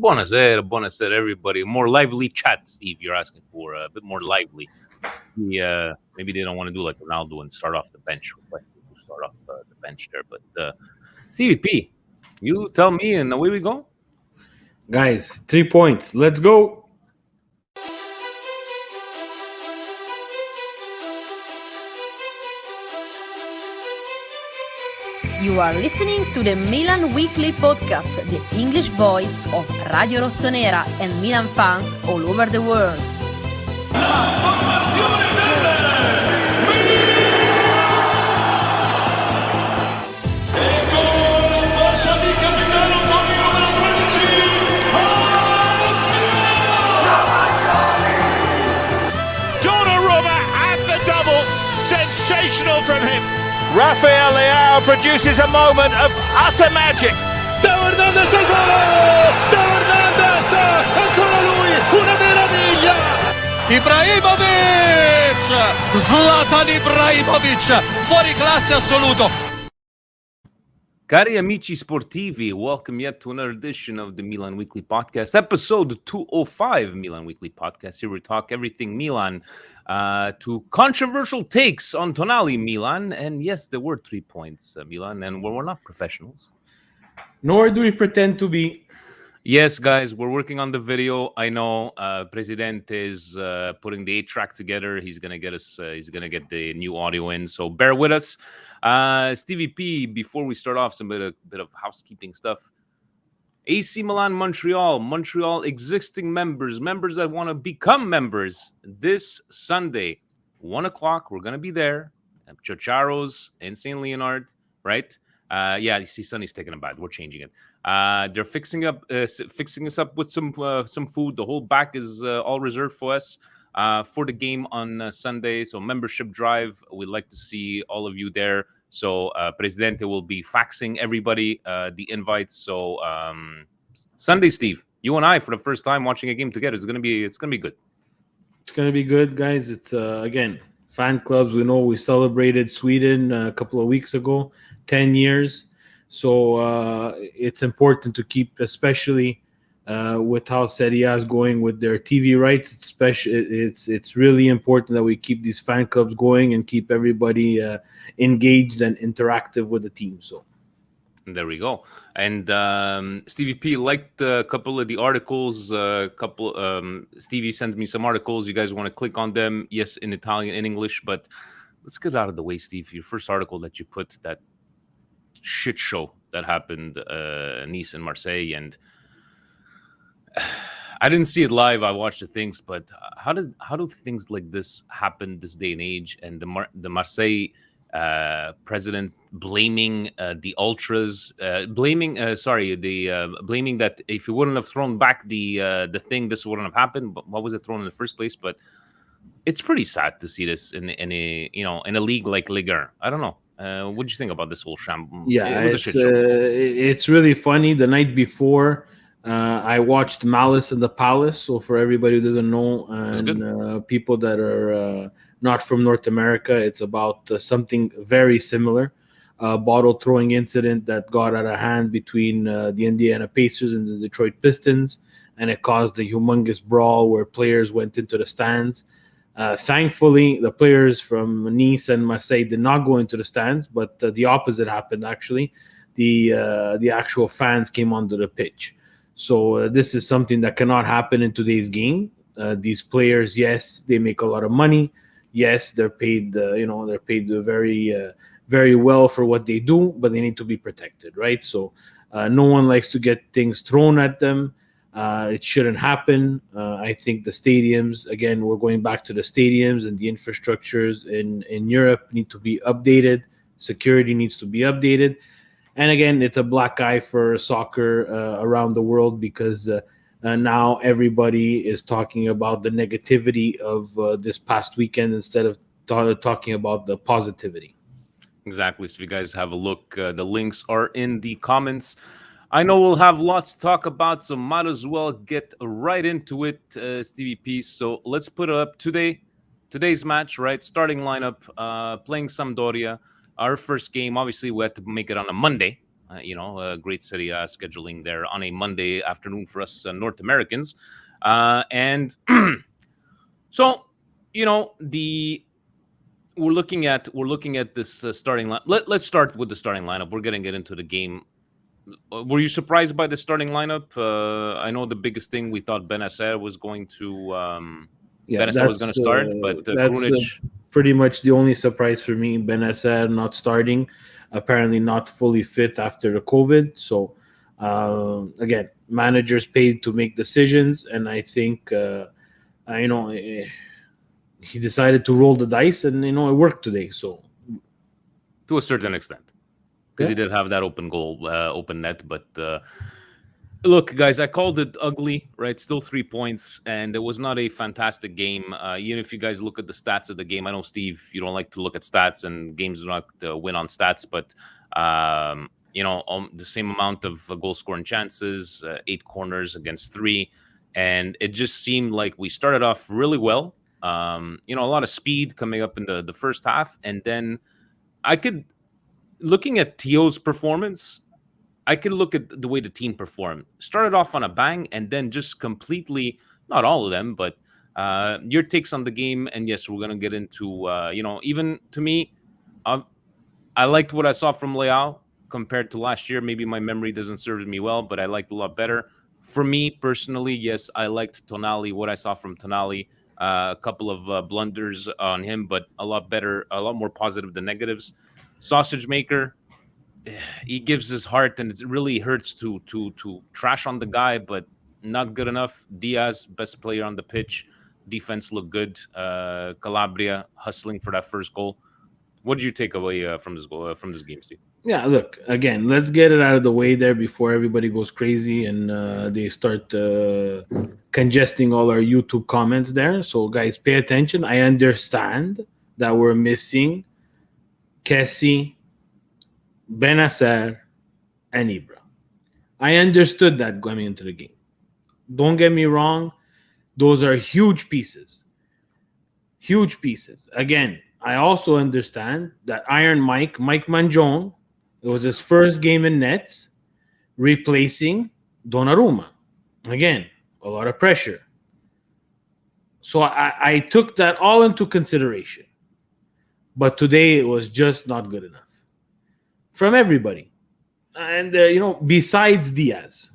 buonasera, everybody. More lively chat, Steve. You're asking for a bit more lively. Maybe they don't want to do like Ronaldo and start off the bench. Requesting to start off the bench there, but Stevie P, you tell me, and away we go. Guys, 3 points. Let's go. You are listening to the Milan Weekly Podcast, the English voice of Radio Rossonera and Milan fans all over the world. Donnarumma at the double, sensational from him. Rafael Leao produces a moment of utter magic. Teo Hernandez al gol! Teo Hernandez! Ancora lui! Una meraviglia! Ibrahimovic! Zlatan Ibrahimovic! Fuori classe assoluto! Cari amici sportivi, welcome yet to another edition of the Milan Weekly Podcast, episode 205 Milan Weekly Podcast. Here we talk everything Milan, to controversial takes on Tonali Milan. And yes, there were 3 points, Milan, and we're not professionals. Nor do we pretend to be. Yes, guys, we're working on the video. I know Presidente is putting the 8-track together. He's going to get us, he's going to get the new audio in. So bear with us. Stevie P, before we start off, some bit of housekeeping stuff. AC Milan, Montreal existing members that want to become members this Sunday, 1 o'clock. We're going to be there at Chocharo's in St. Leonard, right? Yeah, you see, Sonny's taking a bath. We're changing it. They're fixing us up with some food. The whole back is all reserved for us for the game on Sunday. So membership drive. We'd like to see all of you there. So Presidente will be faxing everybody the invites. So Sunday, Steve, you and I for the first time watching a game together. It's gonna be good. It's going to be good, guys. It's, again, fan clubs. We know we celebrated Sweden a couple of weeks ago, 10 years. So it's important to keep, especially with how Serie A is going with their TV rights. It's really important that we keep these fan clubs going and keep everybody engaged and interactive with the team. So there we go. And Stevie P liked a couple of the articles. Stevie sends me some articles. You guys want to click on them? Yes, in Italian, in English. But let's get out of the way, Steve. Your first article that you put, that shit show that happened Nice and Marseille, and I didn't see it live. I watched the things, but how do things like this happen this day and age? And the Marseille president blaming the ultras, blaming that if he wouldn't have thrown back the thing, this wouldn't have happened. But what was it thrown in the first place? But it's pretty sad to see this in a league like Ligue 1. I don't know. What do you think about this whole sham? yeah, It was a shit show. it's really funny. The night before, I watched Malice in the Palace. So for everybody who doesn't know, and people that are not from North America, it's about something very similar. Bottle throwing incident that got out of hand between the Indiana Pacers and the Detroit Pistons, and it caused a humongous brawl where players went into the stands. Thankfully, the players from Nice and Marseille did not go into the stands, but the opposite happened, actually. The actual fans came onto the pitch. So this is something that cannot happen in today's game. These players, yes, they make a lot of money. Yes, they're paid, they're paid very, very well for what they do, but they need to be protected, right? So no one likes to get things thrown at them. It shouldn't happen. I think the stadiums, again, we're going back to the stadiums, and the infrastructures in Europe need to be updated. Security needs to be updated. And again, it's a black eye for soccer around the world, because now everybody is talking about the negativity of this past weekend instead of talking about the positivity. Exactly. So if you guys have a look, the links are in the comments. I know we'll have lots to talk about, so might as well get right into it, Stevie P. So let's put up today's match, right? Starting lineup, playing Sampdoria. Our first game, obviously, we had to make it on a Monday, Great Serie A scheduling there on a Monday afternoon for us North Americans. And so, we're looking at this starting line. Let's start with the starting lineup. We're going to get into the game. Were you surprised by the starting lineup? I know the biggest thing we thought Benacer was going to start, but that's pretty much the only surprise for me. Benacer not starting, apparently not fully fit after the COVID. So again, managers paid to make decisions, and I think he decided to roll the dice, and it worked today. So to a certain extent. Because he did have that open goal, open net. But look, guys, I called it ugly, right? Still 3 points, and it was not a fantastic game. Even if you guys look at the stats of the game, I know, Steve, you don't like to look at stats, and games do not win on stats, but, the same amount of goal scoring chances, 8 corners against 3, and it just seemed like we started off really well. A lot of speed coming up in the first half, and then looking at Tio's performance, I could look at the way the team performed. Started off on a bang, and then just completely, not all of them, but your takes on the game. And yes, we're going to get into, even to me, I liked what I saw from Leao compared to last year. Maybe my memory doesn't serve me well, but I liked a lot better. For me personally, yes, I liked Tonali, what I saw from Tonali. A couple of blunders on him, but a lot better, a lot more positive than negatives. Sausage Maker, he gives his heart, and it really hurts to trash on the guy, but not good enough. Diaz, best player on the pitch. Defense looked good. Calabria hustling for that first goal. What did you take away from this game, Steve? Yeah, look, again, let's get it out of the way there before everybody goes crazy and they start congesting all our YouTube comments there. So, guys, pay attention. I understand that we're missing Kessie, Benacer, and Ibra. I understood that going into the game. Don't get me wrong. Those are huge pieces. Huge pieces. Again, I also understand that Iron Mike Mangione, it was his first game in nets, replacing Donnarumma. Again, a lot of pressure. So I took that all into consideration. But today it was just not good enough from everybody. And, besides Diaz.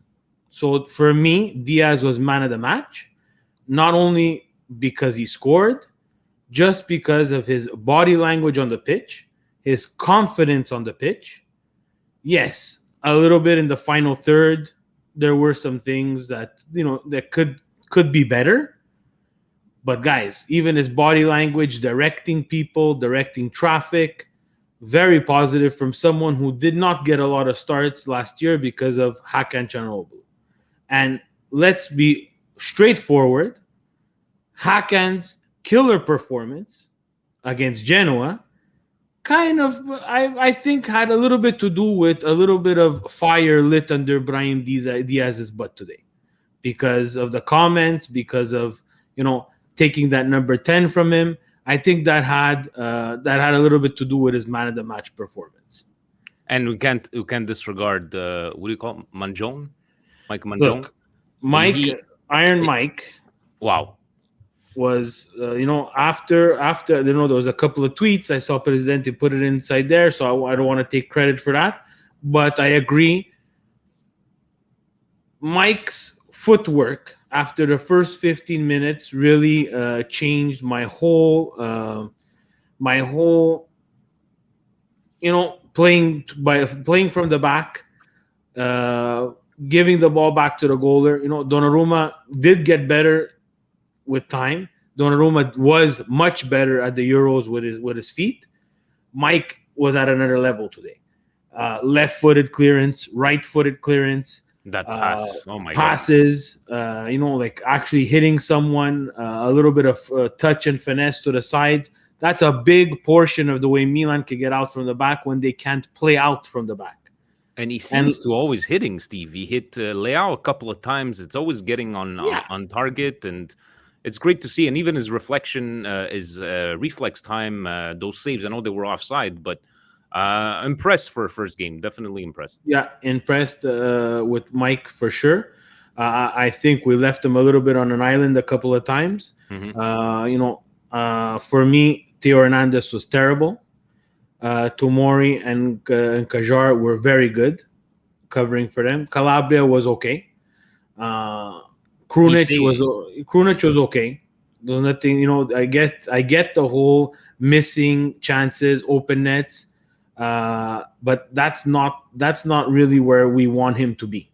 So for me, Diaz was man of the match, not only because he scored, just because of his body language on the pitch, his confidence on the pitch. Yes, a little bit in the final third, there were some things that, that could be better. But guys, even his body language, directing people, directing traffic, very positive from someone who did not get a lot of starts last year because of Hakan Calhanoglu. And let's be straightforward. Hakan's killer performance against Genoa kind of, I think, had a little bit to do with a little bit of fire lit under Brahim Diaz's butt today because of the comments, because of, taking that number 10 from him. I think that had a little bit to do with his man of the match performance. And we can't disregard what do you call him? Mangione? Mike Mangione? Look, Iron Mike. Wow. Was after there was a couple of tweets I saw Presidente put it inside there, so I don't want to take credit for that, but I agree. Mike's footwork after the first 15 minutes really changed my whole playing from the back, giving the ball back to the goaler. Donnarumma did get better with time. Donnarumma was much better at the Euros with his feet. Mike was at another level today. Left-footed clearance, right-footed clearance. That pass, oh my passes, God. Actually hitting someone, a little bit of touch and finesse to the sides. That's a big portion of the way Milan can get out from the back when they can't play out from the back. And he seems to always hitting, Steve. He hit Leao a couple of times. It's always getting on target, and it's great to see. And even his reflection, his reflex time, those saves, I know they were offside, but Impressed for a first game. Definitely impressed. Yeah, impressed with Mike for sure. I think we left him a little bit on an island a couple of times. For me, Theo Hernandez was terrible. Tomori and Kajar were very good covering for them. Calabria was okay. Krunic was okay. There's nothing, I get the whole missing chances, open nets, but that's not really where we want him to be.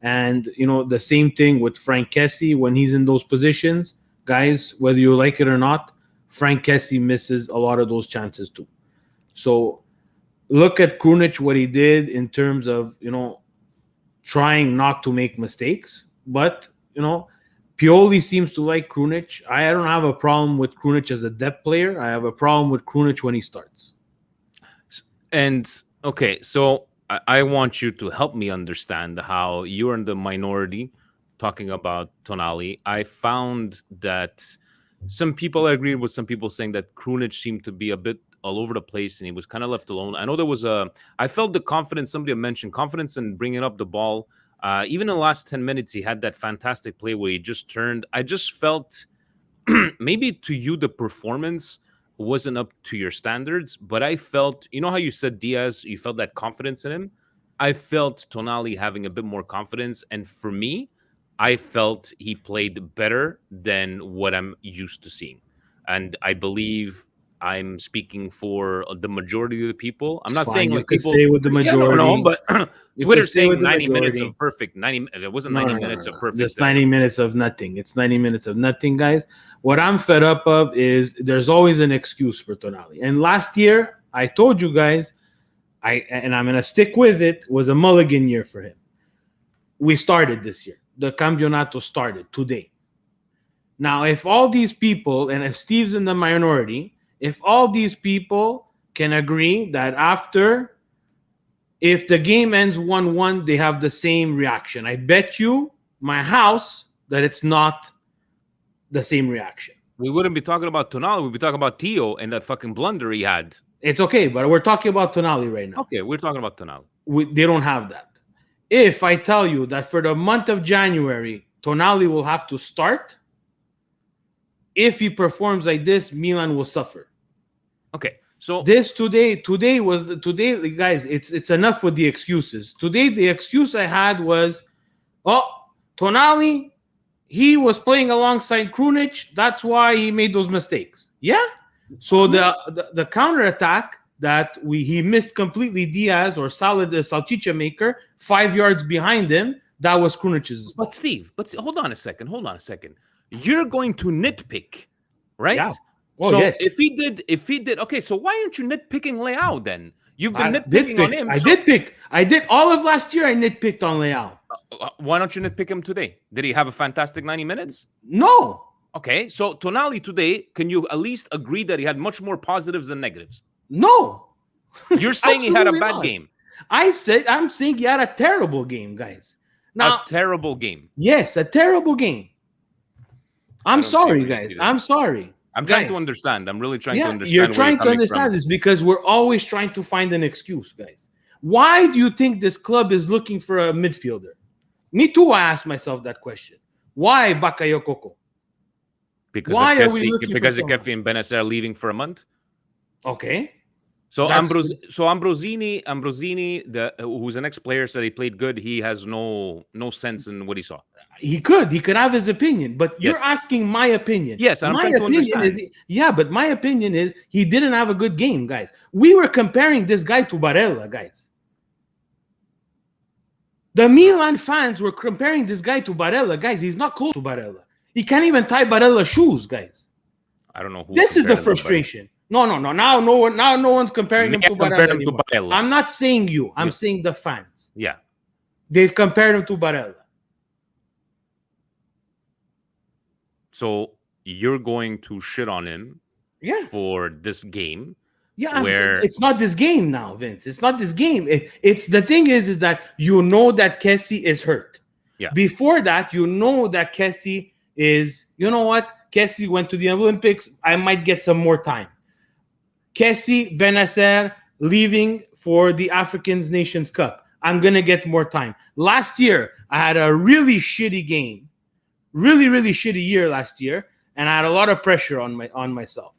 And the same thing with Frank Kessie when he's in those positions, guys. Whether you like it or not, Frank Kessie misses a lot of those chances too. So look at Krunic, what he did in terms of trying not to make mistakes, but Pioli seems to like Krunic. I don't have a problem with Krunic as a depth player. I have a problem with Krunic when he starts. And okay, so I want you to help me understand how you're in the minority talking about Tonali. I found that some people agreed with some people saying that Krunic seemed to be a bit all over the place and he was kind of left alone. I know there was I felt the confidence, somebody mentioned confidence in bringing up the ball. Even in the last 10 minutes, he had that fantastic play where he just turned. I just felt maybe to you, the performance wasn't up to your standards, but I felt, how you said Diaz, you felt that confidence in him. I felt Tonali having a bit more confidence. And for me, I felt he played better than what I'm used to seeing. And I believe I'm speaking for the majority of the people. I'm not saying like people stay with the majority. Yeah, no, but Twitter saying 90 minutes of perfect. 90. It wasn't 90 minutes of perfect. It's 90 minutes of nothing. It's 90 minutes of nothing, guys. What I'm fed up of is there's always an excuse for Tonali. And last year, I told you guys, and I'm going to stick with it, was a mulligan year for him. We started this year. The Campionato started today. Now, if all these people, and if Steve's in the minority, if all these people can agree that if the game ends 1-1, they have the same reaction. I bet you my house that it's not the same reaction. We wouldn't be talking about Tonali. We'd be talking about Tio and that fucking blunder he had. It's okay, but we're talking about Tonali right now. Okay, we're talking about Tonali. They don't have that. If I tell you that for the month of January, Tonali will have to start, if he performs like this, Milan will suffer. Okay, so today, guys. It's enough with the excuses. Today, the excuse I had was, Tonali, he was playing alongside Krunic. That's why he made those mistakes. Yeah. So the counterattack that he missed completely Diaz or Salchicha maker 5 yards behind him. That was Krunic's. But Steve, hold on a second. You're going to nitpick, right? Yeah. Oh, so yes. if he did, okay. So why aren't you nitpicking Leao then? You've been nitpicking on him. I did all of last year. I nitpicked on Leao. Why don't you nitpick him today? Did he have a fantastic 90 minutes? No. Okay, so Tonali today, can you at least agree that he had much more positives than negatives? No. You're saying he had a bad game. I'm saying he had a terrible game, guys. Now, a terrible game. Yes, a terrible game. I'm sorry, guys. I'm sorry. I'm trying to understand. I'm really trying to understand. You're trying to understand this because we're always trying to find an excuse, guys. Why do you think this club is looking for a midfielder? Me too, I asked myself that question. Why Bakayoko? Because Kefi and Benacer are leaving for a month? Okay. So Ambrosini, who's an ex-player, said he played good. He has no sense in what he saw. He could have his opinion, but you're asking my opinion. Yes, I'm trying to understand. But my opinion is he didn't have a good game, guys. We were comparing this guy to Barella, guys. The Milan fans were comparing this guy to Barella, guys. He's not close to Barella. He can't even tie Barella's shoes, guys. I don't know who. This is the frustration. No. Now no one's comparing him to Barella. I'm not saying you. I'm saying the fans. Yeah. They've compared him to Barella. So you're going to shit on him for this game. Yeah, it's not this game now, Vince. It's not this game. It's the thing is that you know that Kessie is hurt. Yeah. Before that, you know that Kessie is, you know what? Kessie went to the Olympics. I might get some more time. Kessie, Benacer, leaving for the African Nations Cup. I'm going to get more time. Last year, I had a really shitty game. Really, really shitty year last year. And I had a lot of pressure on myself.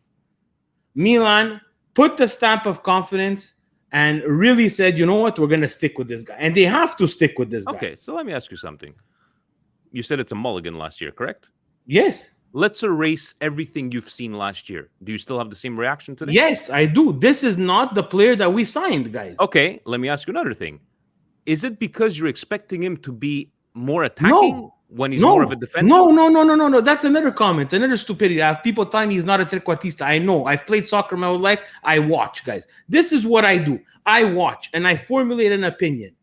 Milan put the stamp of confidence and really said, you know what, we're going to stick with this guy. And they have to stick with this guy. Okay, so let me ask you something. You said it's a mulligan last year, correct? Yes. Let's erase everything you've seen last year. Do you still have the same reaction today? Yes, I do. This is not the player that we signed, guys. Okay, let me ask you another thing. Is it because you're expecting him to be more attacking when he's more of a defensive? No. That's another comment, another stupidity. I have people telling me he's not a trequartista. I know. I've played soccer my whole life. I watch, guys. This is what I do. I watch and I formulate an opinion.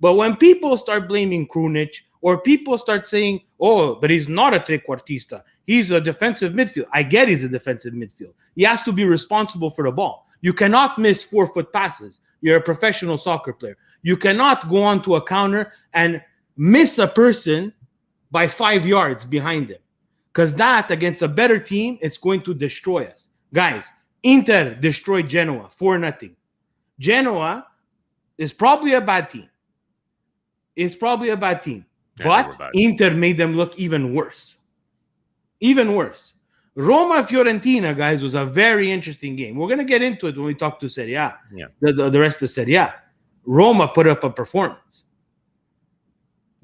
But when people start blaming Krunic or people start saying, oh, but he's not a trequartista, he's a defensive midfield. I get he's a defensive midfield. He has to be responsible for the ball. You cannot miss 4-foot passes. You're a professional soccer player. You cannot go on to a counter and miss a person by 5 yards behind him. Because that, against a better team, it's going to destroy us. Guys, Inter destroyed Genoa 4-0. Genoa is probably a bad team. But Inter made them look even worse. Even worse. Roma-Fiorentina, guys, was a very interesting game. We're going to get into it when we talk to Serie A. Yeah. The rest of Serie A. Roma put up a performance.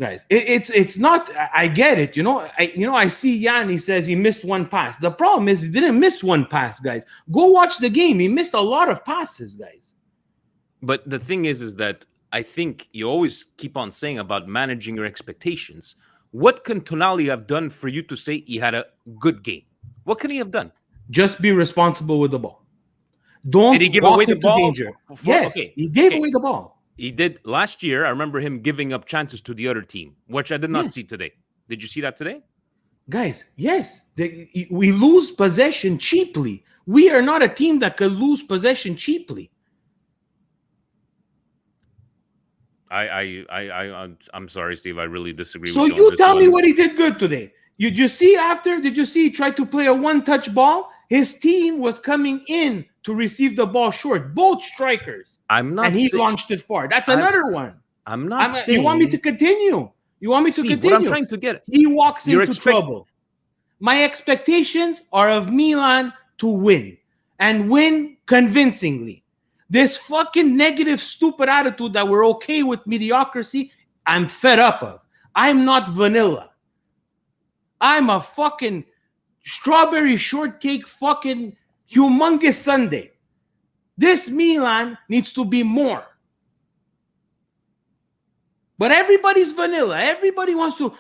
Guys, it's not, I get it. I see Jan, he says he missed one pass. The problem is he didn't miss one pass, guys. Go watch the game. He missed a lot of passes, guys. But the thing is that I think you always keep on saying about managing your expectations. What can Tonali have done for you to say he had a good game? What can he have done? Just be responsible with the ball. Don't Did he give walk away the into ball? danger. Yes, he gave away the ball. He did last year. I remember him giving up chances to the other team, which I did not see today. Did you see that today? Guys, yes. We lose possession cheaply. We are not a team that could lose possession cheaply. I'm sorry, Steve. I really disagree So with you. you on this tell me one. what he did good today. Did you see he tried to play a one-touch ball? His team was coming in to receive the ball short. Both strikers. I'm not and he saying, launched it far. That's another one. I'm not saying. You want me to continue? Steve, what I'm trying to get. He walks into trouble. My expectations are of Milan to win. And win convincingly. This fucking negative, stupid attitude that we're okay with mediocrity, I'm fed up of. I'm not vanilla. I'm a fucking strawberry shortcake fucking humongous sundae. This Milan needs to be more. But everybody's vanilla. Everybody wants to,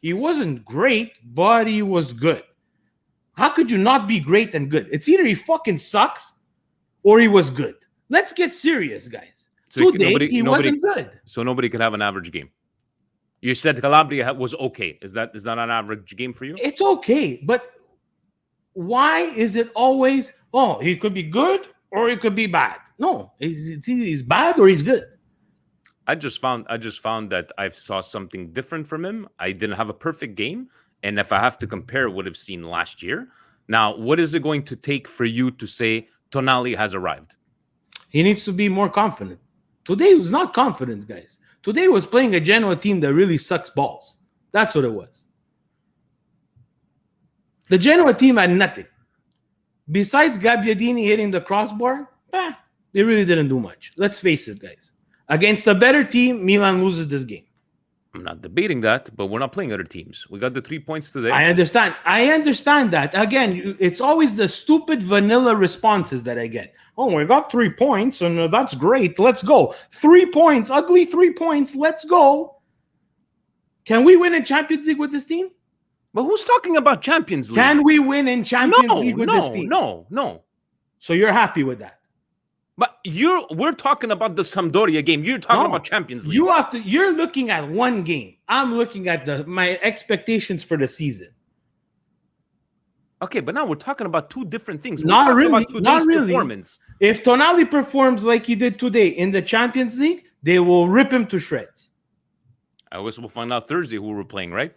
he wasn't great, but he was good. How could you not be great and good? It's either he fucking sucks or he was good. Let's get serious, guys. So today, he wasn't good. So nobody could have an average game. You said Calabria was okay. Is that an average game for you? It's okay, but why is it always, he could be good or he could be bad? No, it's either he's bad or he's good. I just found that I saw something different from him. I didn't have a perfect game, and if I have to compare what I've seen last year, now what is it going to take for you to say Tonali has arrived? He needs to be more confident. Today was not confidence, guys. Today was playing a Genoa team that really sucks balls. That's what it was. The Genoa team had nothing. Besides Gabbiadini hitting the crossbar, they really didn't do much. Let's face it, guys. Against a better team, Milan loses this game. I'm not debating that, but we're not playing other teams. We got the 3 points today. I understand that. Again, it's always the stupid vanilla responses that I get. We got 3 points, and that's great. Let's go. 3 points, ugly 3 points. Let's go. Can we win in Champions League with this team? But who's talking about Champions League? Can we win in Champions League with this team? No. So you're happy with that? But we're talking about the Sampdoria game. You're talking about Champions League. You're looking at one game. I'm looking at my expectations for the season. Okay, but now we're talking about two different things. Not really. Performance. If Tonali performs like he did today in the Champions League, they will rip him to shreds. I guess we'll find out Thursday who we're playing, right?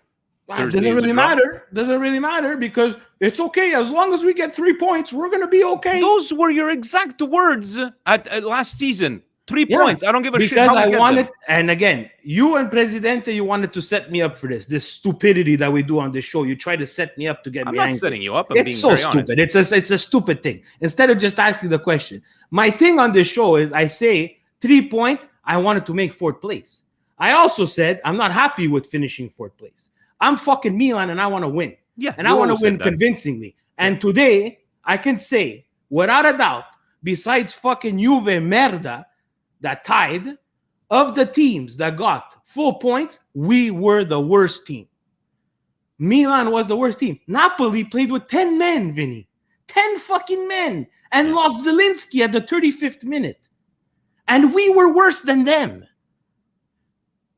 Thursday Doesn't is the really draw? matter. Doesn't really matter because it's okay as long as we get 3 points. We're gonna be okay. Those were your exact words at last season. 3 Yeah, points. I don't give a shit because how we I get wanted, them. and again, you and Presidente, you wanted to set me up for this stupidity that we do on this show. You try to set me up to get I'm me not angry. setting you up. I'm It's being so very honest. stupid. It's a stupid thing. Instead of just asking the question, my thing on this show is I say 3 points. I wanted to make 4th place. I also said I'm not happy with finishing 4th place. I'm fucking Milan and I want to win. Yeah, And you I want to always said win that. convincingly. And today I can say without a doubt, besides fucking Juve merda that tied, of the teams that got full points, we were the worst team. Milan was the worst team. Napoli played with 10 men, Vinny. 10 fucking men. And lost Zielinski at the 35th minute. And we were worse than them.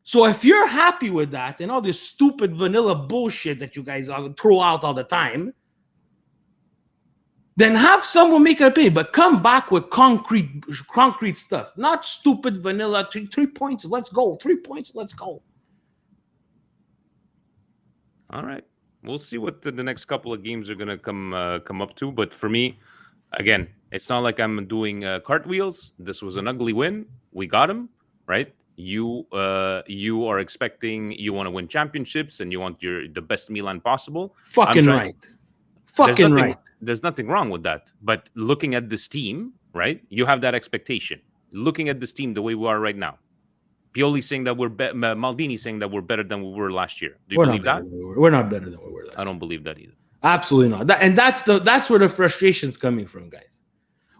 So if you're happy with that and all this stupid vanilla bullshit that you guys throw out all the time, then have someone make an opinion, but come back with concrete stuff, not stupid vanilla. 3 points, let's go. 3 points, let's go. All right, we'll see what the next couple of games are gonna come up to. But for me, again, it's not like I'm doing cartwheels. This was an ugly win. We got him right. You are expecting, you want to win championships and you want the best Milan possible. Fucking right. Fucking right. There's nothing wrong with that. But looking at this team, right, you have that expectation. Looking at this team the way we are right now, Pioli saying that Maldini saying that we're better than we were last year. Do you believe that? We're not better than we were last year. I don't believe that either. Absolutely not. And that's where the frustration's coming from, guys.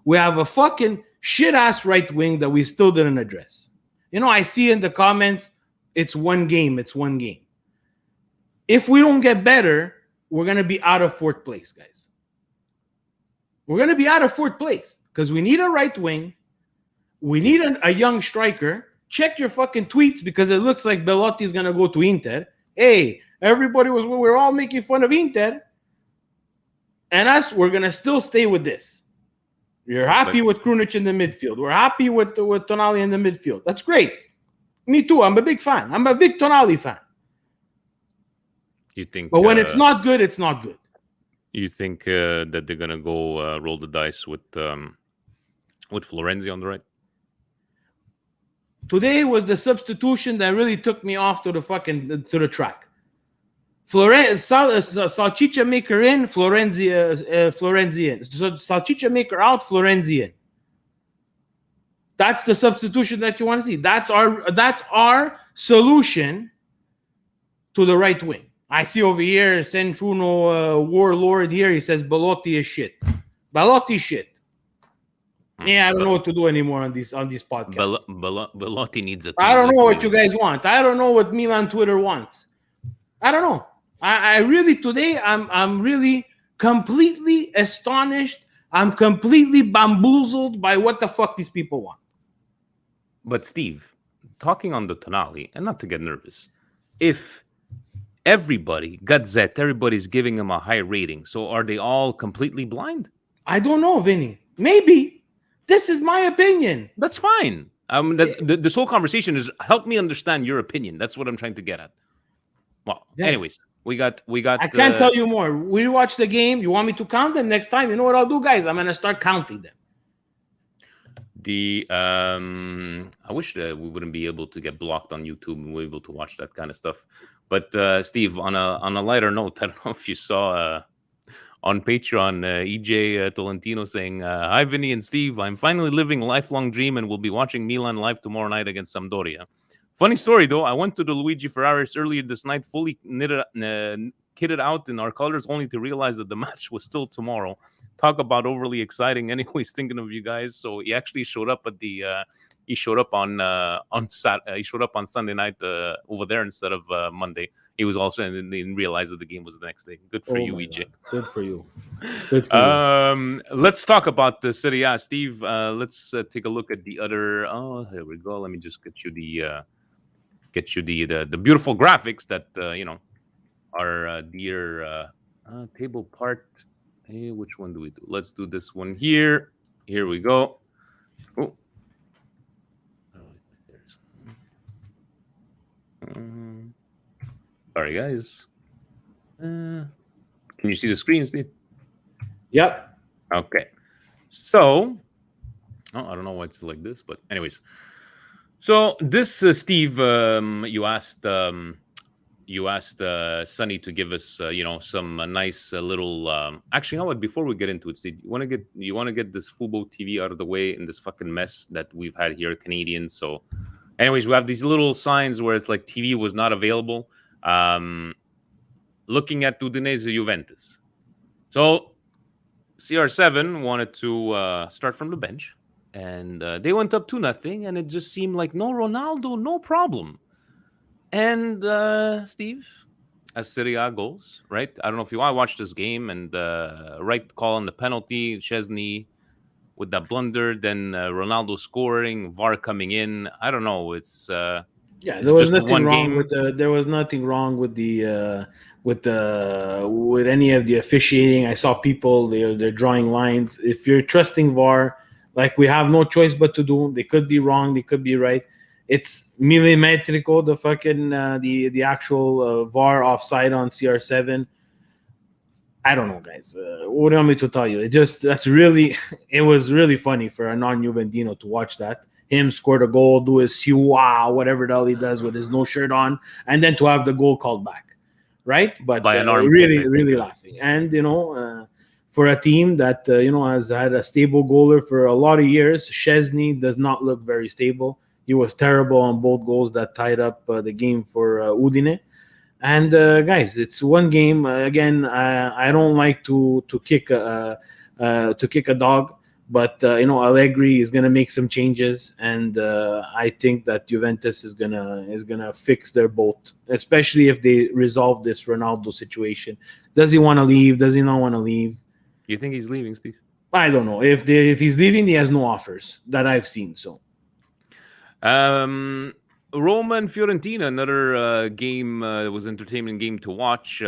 We have a fucking shit ass right wing that we still didn't address. You know, I see in the comments, it's one game. If we don't get better, we're going to be out of 4th place, guys. We're going to be out of 4th place because we need a right wing. We need a young striker. Check your fucking tweets because it looks like Belotti is going to go to Inter. Hey, we're all making fun of Inter. And we're going to still stay with this. You're happy with Krunic in the midfield. We're happy with Tonali in the midfield. That's great. Me too. I'm a big fan. I'm a big Tonali fan. You think? But when it's not good, it's not good. You think that they're gonna go roll the dice with Florenzi on the right? Today was the substitution that really took me off to the track. Salchicha maker in, Florenzi in. So Salchicha maker out, Florenzi in. That's the substitution that you want to see. That's our solution to the right wing. I see over here, Centruno Warlord here, he says Belotti is shit. Belotti shit. Yeah, I don't know what to do anymore on these podcasts. Belotti needs a team. I don't know what you guys want. I don't know what Milan Twitter wants. I don't know. I really today I'm really completely astonished. I'm completely bamboozled by what the fuck these people want. But Steve, talking on the Tonali, and not to get nervous, if everybody's giving him a high rating, so are they all completely blind? I don't know, Vinny. Maybe. This is my opinion. That's fine. This whole conversation is help me understand your opinion. That's what I'm trying to get at. Well, anyways, we got. I can't tell you more. We watched the game. You want me to count them next time? You know what I'll do, guys? I'm gonna start counting them. I wish that we wouldn't be able to get blocked on YouTube and we're able to watch that kind of stuff. But Steve, on a lighter note, I don't know if you saw on Patreon, EJ Tolentino saying, "Hi Vinny and Steve, I'm finally living a lifelong dream and will be watching Milan live tomorrow night against Sampdoria." Funny story though, I went to the Luigi Ferraris earlier this night, fully kitted out in our colors, only to realize that the match was still tomorrow. Talk about overly exciting. Anyways, thinking of you guys. So he actually showed up at the. He showed up on Sunday night over there instead of Monday. He was also and didn't realize that the game was the next day. Good for you, EJ. Good for you. Good for you. Let's talk about the Serie A, Steve. Let's take a look at the other. Oh, here we go. Let me just get you the beautiful graphics that our dear table part. Hey, which one do we do? Let's do this one here. Here we go. Oh. Sorry, guys. Can you see the screen, Steve? Yep. Okay. So, I don't know why it's like this, but anyways. So this, Steve, you asked Sonny to give us, some nice little. Actually, you know what? Before we get into it, Steve, you want to get this Fubo TV out of the way in this fucking mess that we've had here, Canadians. So, anyways, we have these little signs where it's like TV was not available. Looking at Udinese Juventus. So CR7 wanted to start from the bench, and they went up 2-0, and it just seemed like no Ronaldo, no problem. And Steve, as Serie A goes, right? I don't know if you want to watch this game, and right call on the penalty, Chesney with that blunder, then Ronaldo scoring, VAR coming in. I don't know. It's there was just nothing one wrong game. with any of the officiating. I saw people they're drawing lines. If you're trusting VAR, like we have no choice but to do. They could be wrong, they could be right. It's millimetrico, the fucking the actual VAR offside on CR7. I don't know, guys. What do you want me to tell you? It was really funny for a non-Juventino to watch that. Him scored a goal, do his wow, whatever the hell he does with his no shirt on, and then to have the goal called back, right? But By an armpit, really laughing. And for a team that has had a stable goaler for a lot of years, Chesney does not look very stable. He was terrible on both goals that tied up the game for Udine. And guys, it's one game. Again, I don't like to kick a dog, but Allegri is gonna make some changes, and I think that Juventus is gonna fix their boat, especially if they resolve this Ronaldo situation. Does he want to leave? Does he not want to leave? You think he's leaving, Steve? I don't know. If he's leaving, he has no offers that I've seen. So. Roma and Fiorentina, another game was entertaining game to watch.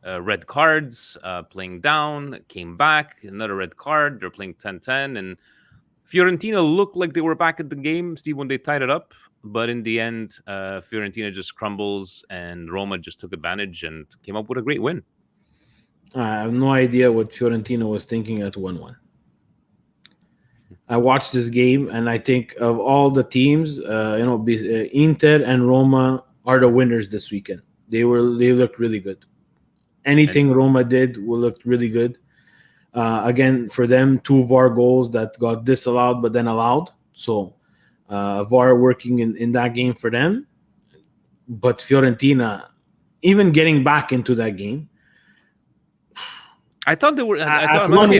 Red cards, playing down, came back, another red card. They're playing 10-10, and Fiorentina looked like they were back at the game, Steve, when they tied it up. But in the end, Fiorentina just crumbles, and Roma just took advantage and came up with a great win. I have no idea what Fiorentina was thinking at 1-1. I watched this game, and I think of all the teams, Inter and Roma are the winners this weekend. They looked really good. Anything Roma did looked really good. Again, for them, 2 VAR goals that got disallowed but then allowed. So VAR working in that game for them. But Fiorentina, even getting back into that game, I thought they were. At 1-1,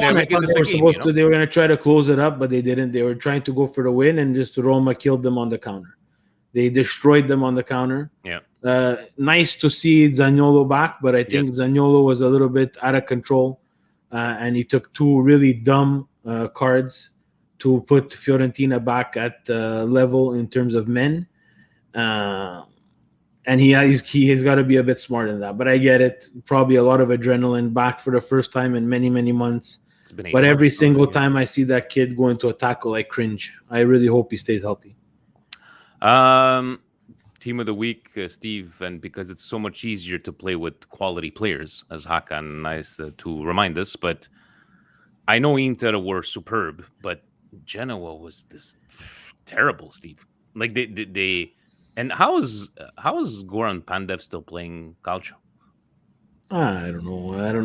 they were going to try to close it up, but they didn't. They were trying to go for the win, and just Roma killed them on the counter. They destroyed them on the counter. Yeah. Nice to see Zaniolo back, but I think Zaniolo was a little bit out of control, and he took 2 really dumb cards to put Fiorentina back at level in terms of men. And he's got to be a bit smarter than that. But I get it. Probably a lot of adrenaline, back for the first time in many, many months. But every single time I see that kid go into a tackle, I cringe. I really hope he stays healthy. Team of the week, Steve, and because it's so much easier to play with quality players, as Hakan nice to remind us. But I know Inter were superb, but Genoa was this terrible, Steve. Like they and how is Goran Pandev still playing calcio? I don't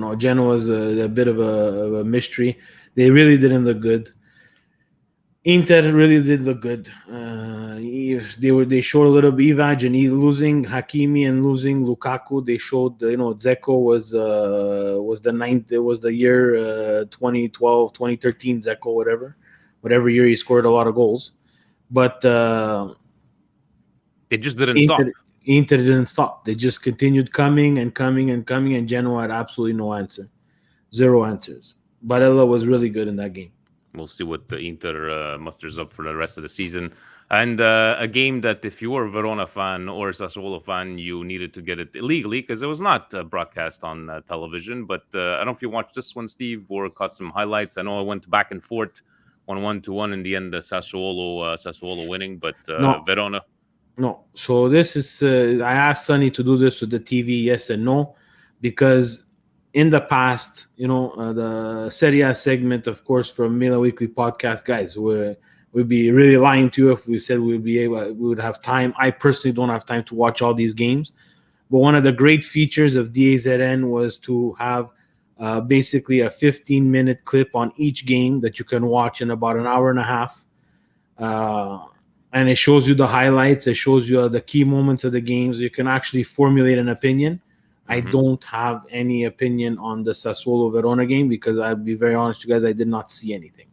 know. Genoa was a bit of a mystery. They really didn't look good. Inter really did look good. They showed a little bit Ivaj and losing Hakimi and losing Lukaku. They showed Dzeko was the ninth. It was the year 2012, 2013 Dzeko, whatever year he scored a lot of goals. But they just didn't stop. Inter didn't stop. They just continued coming, and Genoa had absolutely no answer. 0 answers. Barella was really good in that game. We'll see what the Inter musters up for the rest of the season. And a game that if you were a Verona fan or a Sassuolo fan, you needed to get it illegally because it was not broadcast on television. But I don't know if you watched this one, Steve, or caught some highlights. I know I went back and forth, 1-1 in the end, Sassuolo winning, but no. Verona. No. So this is I asked Sonny to do this with the TV, yes and no, because in the past, the Serie A segment, of course, from Milan Weekly Podcast, guys, we'd be really lying to you if we said we would have time. I personally don't have time to watch all these games, but one of the great features of DAZN was to have basically a 15-minute clip on each game that you can watch in about an hour and a half. And it shows you the highlights. It shows you the key moments of the games. You can actually formulate an opinion. I don't have any opinion on the Sassuolo Verona game because I'll be very honest with you guys, I did not see anything.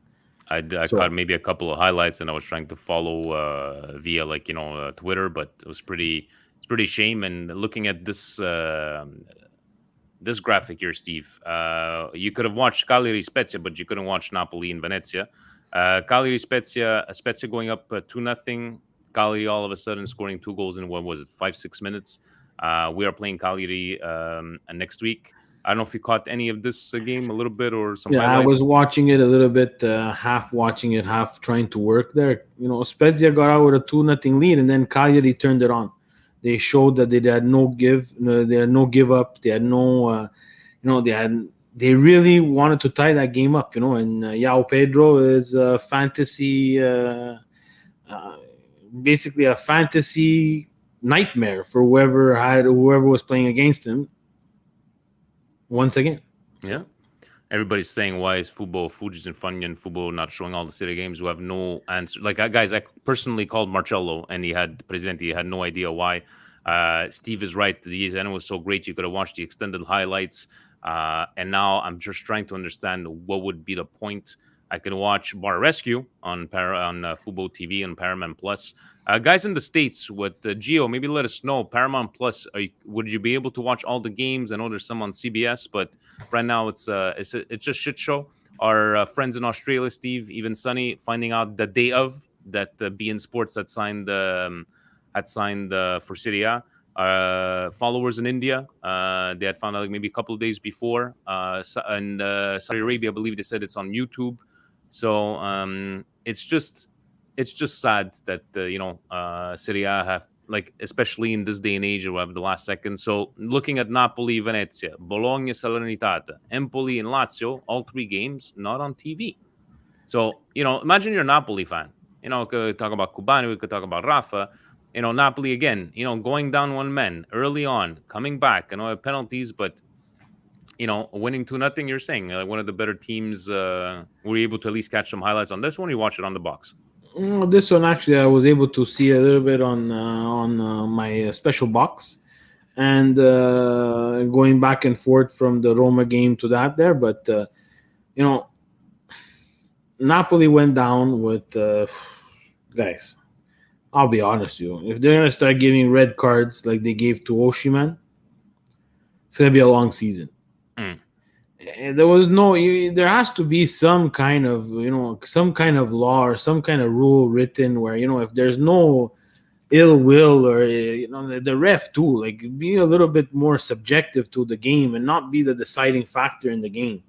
I caught maybe a couple of highlights, and I was trying to follow via Twitter, but it's pretty shame. And looking at this this graphic here, Steve, you could have watched Cagliari Spezia, but you couldn't watch Napoli and Venezia. Cagliari Spezia going up 2-0. Cagliari all of a sudden scoring 2 goals in 5-6 minutes. We are playing Cagliari next week. I don't know if you caught any of this game a little bit or some highlights. I was watching it a little bit, half watching it, half trying to work there. Spezia got out with a 2-0 lead, and then Cagliari turned it on. They showed that they had no give up. They had no, they really wanted to tie that game up, And Yao Pedro is a fantasy, basically a fantasy nightmare for whoever was playing against him. Once again. Yeah. Everybody's saying, why is Fujis and Funyan Fubo not showing all the city games? Who have no answer. Like, guys, I personally called Marcello, and he had no idea why. Steve is right. The ESN was so great. You could have watched the extended highlights. And now I'm just trying to understand what would be the point. I can watch Bar Rescue on Fubo TV and Paramount Plus. Guys in the States with Geo, maybe let us know. Paramount Plus, would you be able to watch all the games? I know there's some on CBS, but right now it's just shit show. Our friends in Australia, Steve, even Sonny, finding out the day of that BN Sports had signed for Serie A. Followers in India, they had found out maybe a couple of days before. And Saudi Arabia, I believe they said it's on YouTube. So it's just sad that Serie A have, especially in this day and age, we have the last second. So looking at Napoli, Venezia, Bologna, Salernitana, Empoli, and Lazio, all 3 games not on TV. So imagine you're a Napoli fan. We could talk about Cubani, we could talk about Rafa. Napoli again. Going down 1 man early on, coming back. I know penalties, but winning 2-0, you're saying one of the better teams. Were you able to at least catch some highlights on this one? Or you watch it on the box? This one actually, I was able to see a little bit on my special box, and going back and forth from the Roma game to that there. But Napoli went down with guys. I'll be honest with you. If they're gonna start giving red cards like they gave to Oshiman, it's gonna be a long season. And there has to be some kind of law or some kind of rule written where if there's no ill will or the ref too, be a little bit more subjective to the game and not be the deciding factor in the game.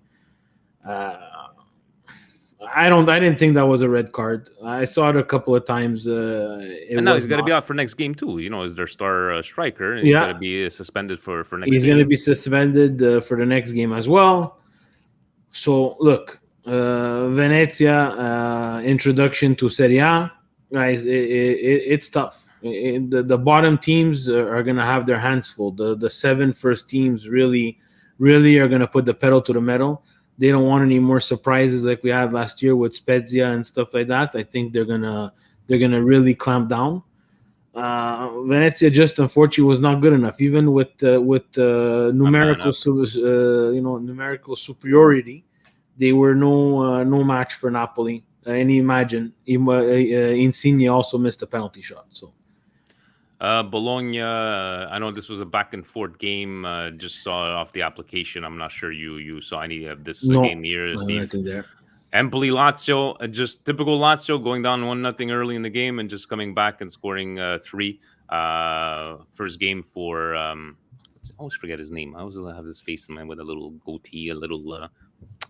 I didn't think that was a red card. I saw it a couple of times. And now he's going to be out for next game too. Is their star striker? He's going to be suspended for next game. He's going to be suspended for the next game as well. So look, Venezia introduction to Serie A, guys. It's tough. The bottom teams are going to have their hands full. The 7 first teams really are going to put the pedal to the metal. They don't want any more surprises like we had last year with Spezia and stuff like that. I think they're gonna really clamp down. Venezia just unfortunately was not good enough, even with numerical numerical superiority. They were no match for Napoli. And imagine Insigne also missed a penalty shot. So. Bologna, I know this was a back and forth game. Just saw it off the application. I'm not sure you saw any of this game here, Steve. Empoli, Lazio, just typical Lazio, going down 1-0 early in the game and just coming back and scoring 3. First game for I always forget his name. I always have his face in mind with a little goatee, a little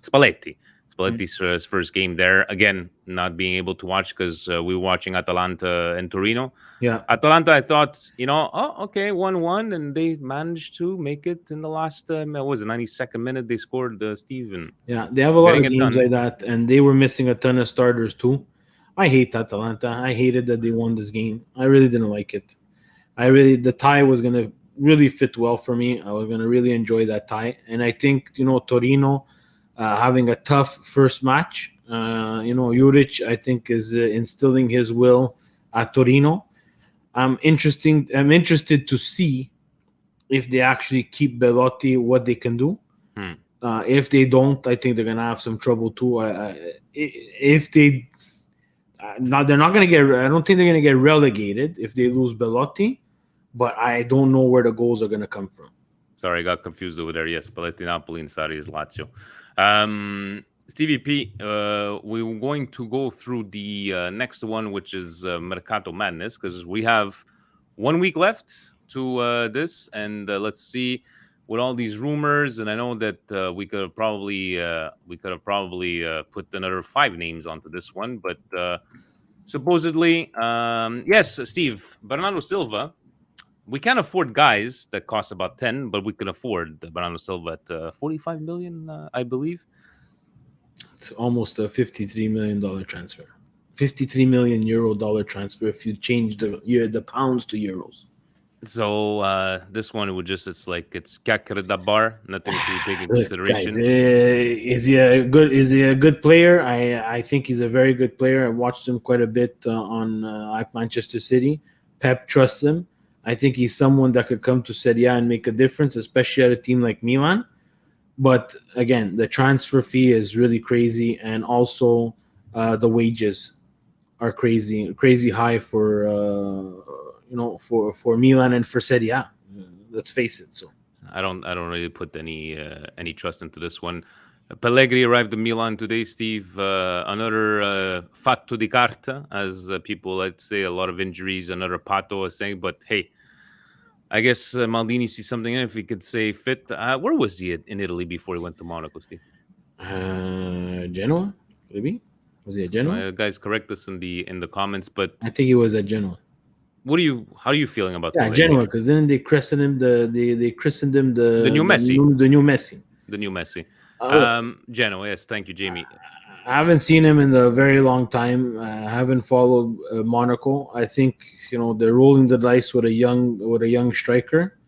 Spalletti. Spalletti's first game there. Again, not being able to watch because we were watching Atalanta and Torino. Yeah. Atalanta, I thought, 1-1, and they managed to make it in the last, what was it, 92nd minute? They scored Steve. Yeah, they have a lot of Getting it games done. like that, and they were missing a ton of starters too. I hate Atalanta. I hated that they won this game. I really didn't like it. The tie was gonna really fit well for me. I was gonna really enjoy that tie, and I think Torino having a tough first match. Juric, I think, is instilling his will at Torino. I'm interested to see if they actually keep Belotti, what they can do. If they don't, I think they're gonna have some trouble too. If they they're not gonna get. I don't think they're gonna get relegated if they lose Belotti, but I don't know where the goals are gonna come from. Sorry, I got confused over there. Yes, Spalletti, Napoli, and Sarri is Lazio. Stevie P, we're going to go through the next one, which is Mercato Madness, because we have 1 week left to this, and let's see with all these rumors. And I know that we could have probably put another 5 names onto this one, but supposedly, yes, Steve, Bernardo Silva. We can't afford guys that cost about 10, but we can afford Bernardo Silva at 45 million, I believe. It's almost a $53 million transfer. 53 million euro transfer if you change the pounds to euros. So this one would just, it's Kakar Dabar, nothing to take into consideration. Guys, is he a good player? I think he's a very good player. I watched him quite a bit at Manchester City. Pep trusts him. I think he's someone that could come to Serie A and make a difference, especially at a team like Milan. But again, the transfer fee is really crazy, and also the wages are crazy high for Milan and for Serie A. Let's face it. So I don't really put any trust into this one. Pellegrini arrived in Milan today, Steve. Another fatto di carta, as people like to say. A lot of injuries. Another Pato is saying, but hey, I guess Maldini sees something in it, if he could say fit. Where was he in Italy before he went to Monaco, Steve? Genoa, maybe. Was he at Genoa? Guys, correct us in the comments. But I think he was at Genoa. How are you feeling about Pellegrini? Genoa, because then they christened him the new Messi. The new Messi. The new Messi. Genoa, yes. Thank you, Jamie. I haven't seen him in a very long time. I haven't followed Monaco. I think they're rolling the dice with a young striker.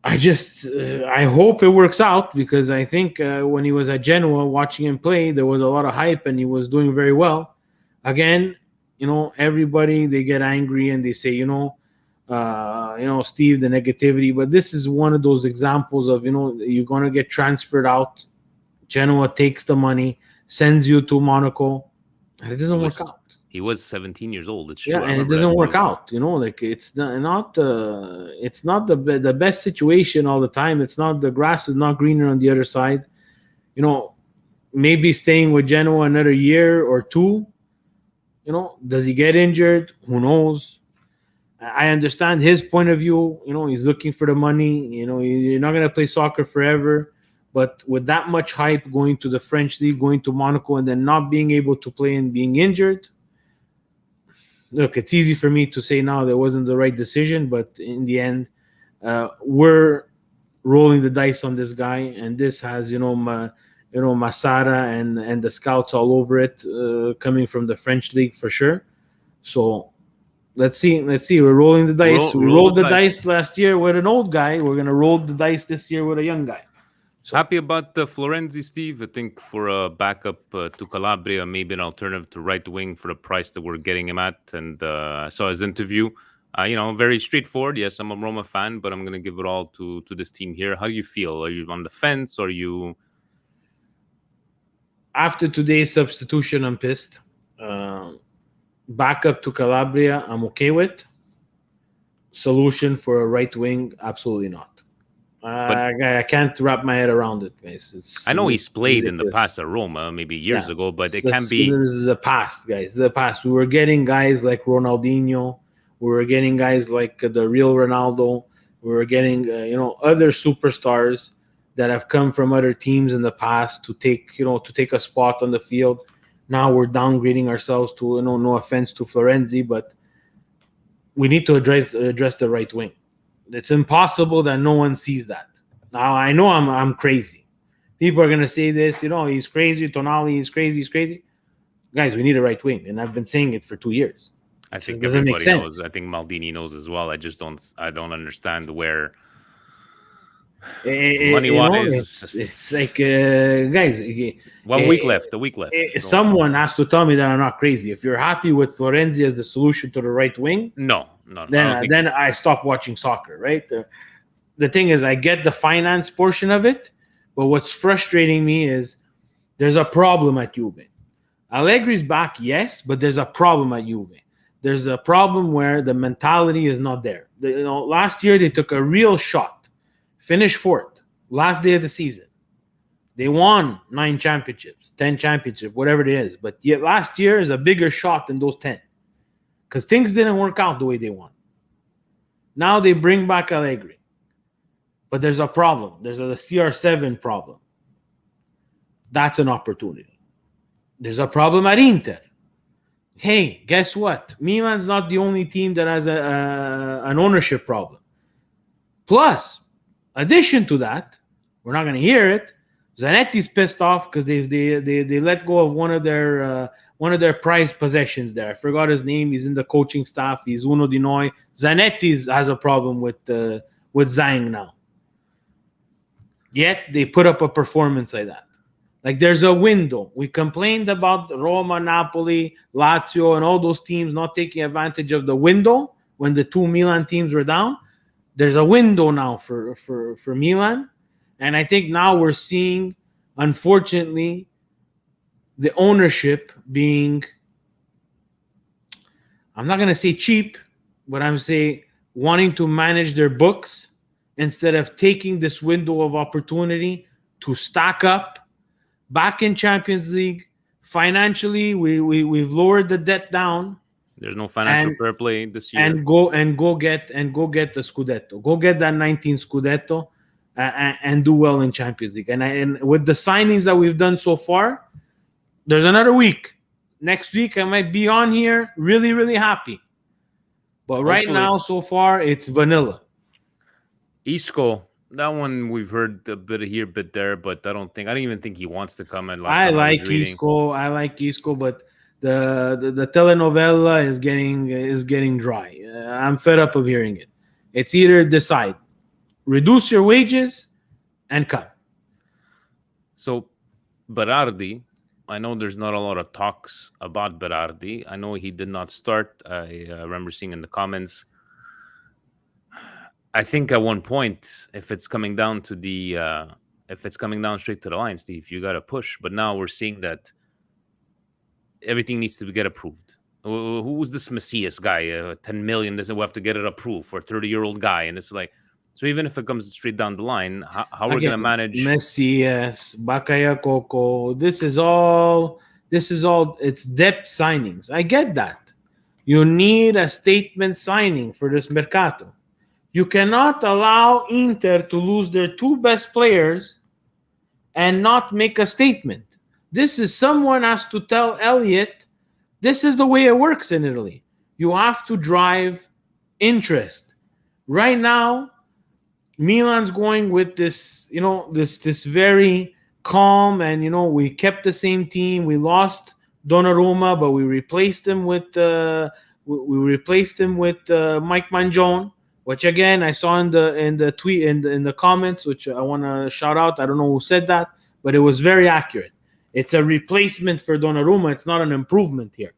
I hope it works out, because I think when he was at Genoa, watching him play, there was a lot of hype and he was doing very well. Again, everybody, they get angry and they say, Steve, the negativity. But this is one of those examples of, you're going to get transferred out. Genoa takes the money, sends you to Monaco, and it doesn't work out. He was 17 years old. It's true. Yeah, and it doesn't work out. It's not the best situation all the time. It's not, the grass is not greener on the other side. Maybe staying with Genoa another year or two. Does he get injured? Who knows? I understand his point of view. He's looking for the money. You're not going to play soccer forever. But with that much hype, going to the French league, going to Monaco, and then not being able to play and being injured, look, it's easy for me to say now that wasn't the right decision. But in the end, we're rolling the dice on this guy, and this has Masara and the scouts all over it, coming from the French league for sure. So let's see. We're rolling the dice. We rolled the dice last year with an old guy. We're gonna roll the dice this year with a young guy. So happy about Florenzi, Steve. I think for a backup to Calabria, maybe an alternative to right wing for the price that we're getting him at. And I saw his interview. Very straightforward. Yes, I'm a Roma fan, but I'm going to give it all to this team here. How do you feel? Are you on the fence? Or are you? After today's substitution, I'm pissed. Backup to Calabria, I'm okay with. Solution for a right wing, absolutely not. I can't wrap my head around it, guys. I know he's played ridiculous in the past at Roma, maybe years ago, but it can be. This is the past, guys. The past. We were getting guys like Ronaldinho. We were getting guys like the real Ronaldo. We were getting, other superstars. that have come from other teams in the past to take a spot on the field. Now we're downgrading ourselves to, no offense to Florenzi, but we need to address the right wing. It's impossible that no one sees that. Now I know I'm crazy. People are gonna say this, he's crazy. Tonali is crazy. He's crazy. Guys, we need a right wing, and I've been saying it for 2 years. I think everybody knows. I think Maldini knows as well. I don't understand where money-wise. It's like, guys. 1 week left. A week left. Someone has to tell me that I'm not crazy. If you're happy with Florenzi as the solution to the right wing, no. Then I stop watching soccer. Right. The thing is, I get the finance portion of it, but what's frustrating me is there's a problem at Juve. Allegri's back, yes, but there's a problem at Juve. There's a problem where the mentality is not there. Last year they took a real shot, finished fourth, last day of the season. They won 9 championships, 10 championships, whatever it is. But yet last year is a bigger shot than those 10 because things didn't work out the way they want. Now they bring back Allegri, but there's a problem. There's a CR7 problem. That's an opportunity. There's a problem at Inter. Hey, guess what? Milan's not the only team that has an ownership problem. Plus, addition to that, we're not going to hear it. Zanetti's pissed off because they let go of one of their prized possessions there. I forgot his name. He's in the coaching staff. He's uno di noi. Zanetti has a problem with Zhang now. Yet they put up a performance like that. Like there's a window. We complained about Roma, Napoli, Lazio, and all those teams not taking advantage of the window when the 2 Milan teams were down. There's a window now for Milan. And I think now we're seeing, unfortunately, the ownership being, I'm not going to say cheap, but I'm saying wanting to manage their books instead of taking this window of opportunity to stack up. Back in Champions League, financially, we've lowered the debt down. There's no financial fair play this year. And go get the Scudetto. Go get that 19 Scudetto and do well in Champions League. And with the signings that we've done so far, there's another week. Next week, I might be on here really, really happy. But right now, so far, it's vanilla. Isco. That one we've heard a bit here, bit there, but I don't even think he wants to come in. I like Isco, but the telenovela is getting dry. I'm fed up of hearing it. It's either decide, reduce your wages, and cut. So Berardi, I know there's not a lot of talks about Berardi. I know he did not start. I remember seeing in the comments. I think at one point, if it's coming down straight to the line, Steve, you got to push. But now we're seeing that everything needs to get approved. Who's this Messias guy? 10 million, doesn't we have to get it approved for a 30-year-old guy? And it's like, so even if it comes straight down the line, how we're going to manage Messias, Bakayoko? This is all. It's depth signings. I get that. You need a statement signing for this mercato. You cannot allow Inter to lose their 2 best players and not make a statement. Someone has to tell Elliott, this is the way it works in Italy. You have to drive interest. Right now, Milan's going with this, this very calm, and we kept the same team. We lost Donnarumma, but we replaced him with Mike Mangione. Which again I saw in the tweet in the comments, which I want to shout out. I don't know who said that, but it was very accurate. It's a replacement for Donnarumma. It's not an improvement here,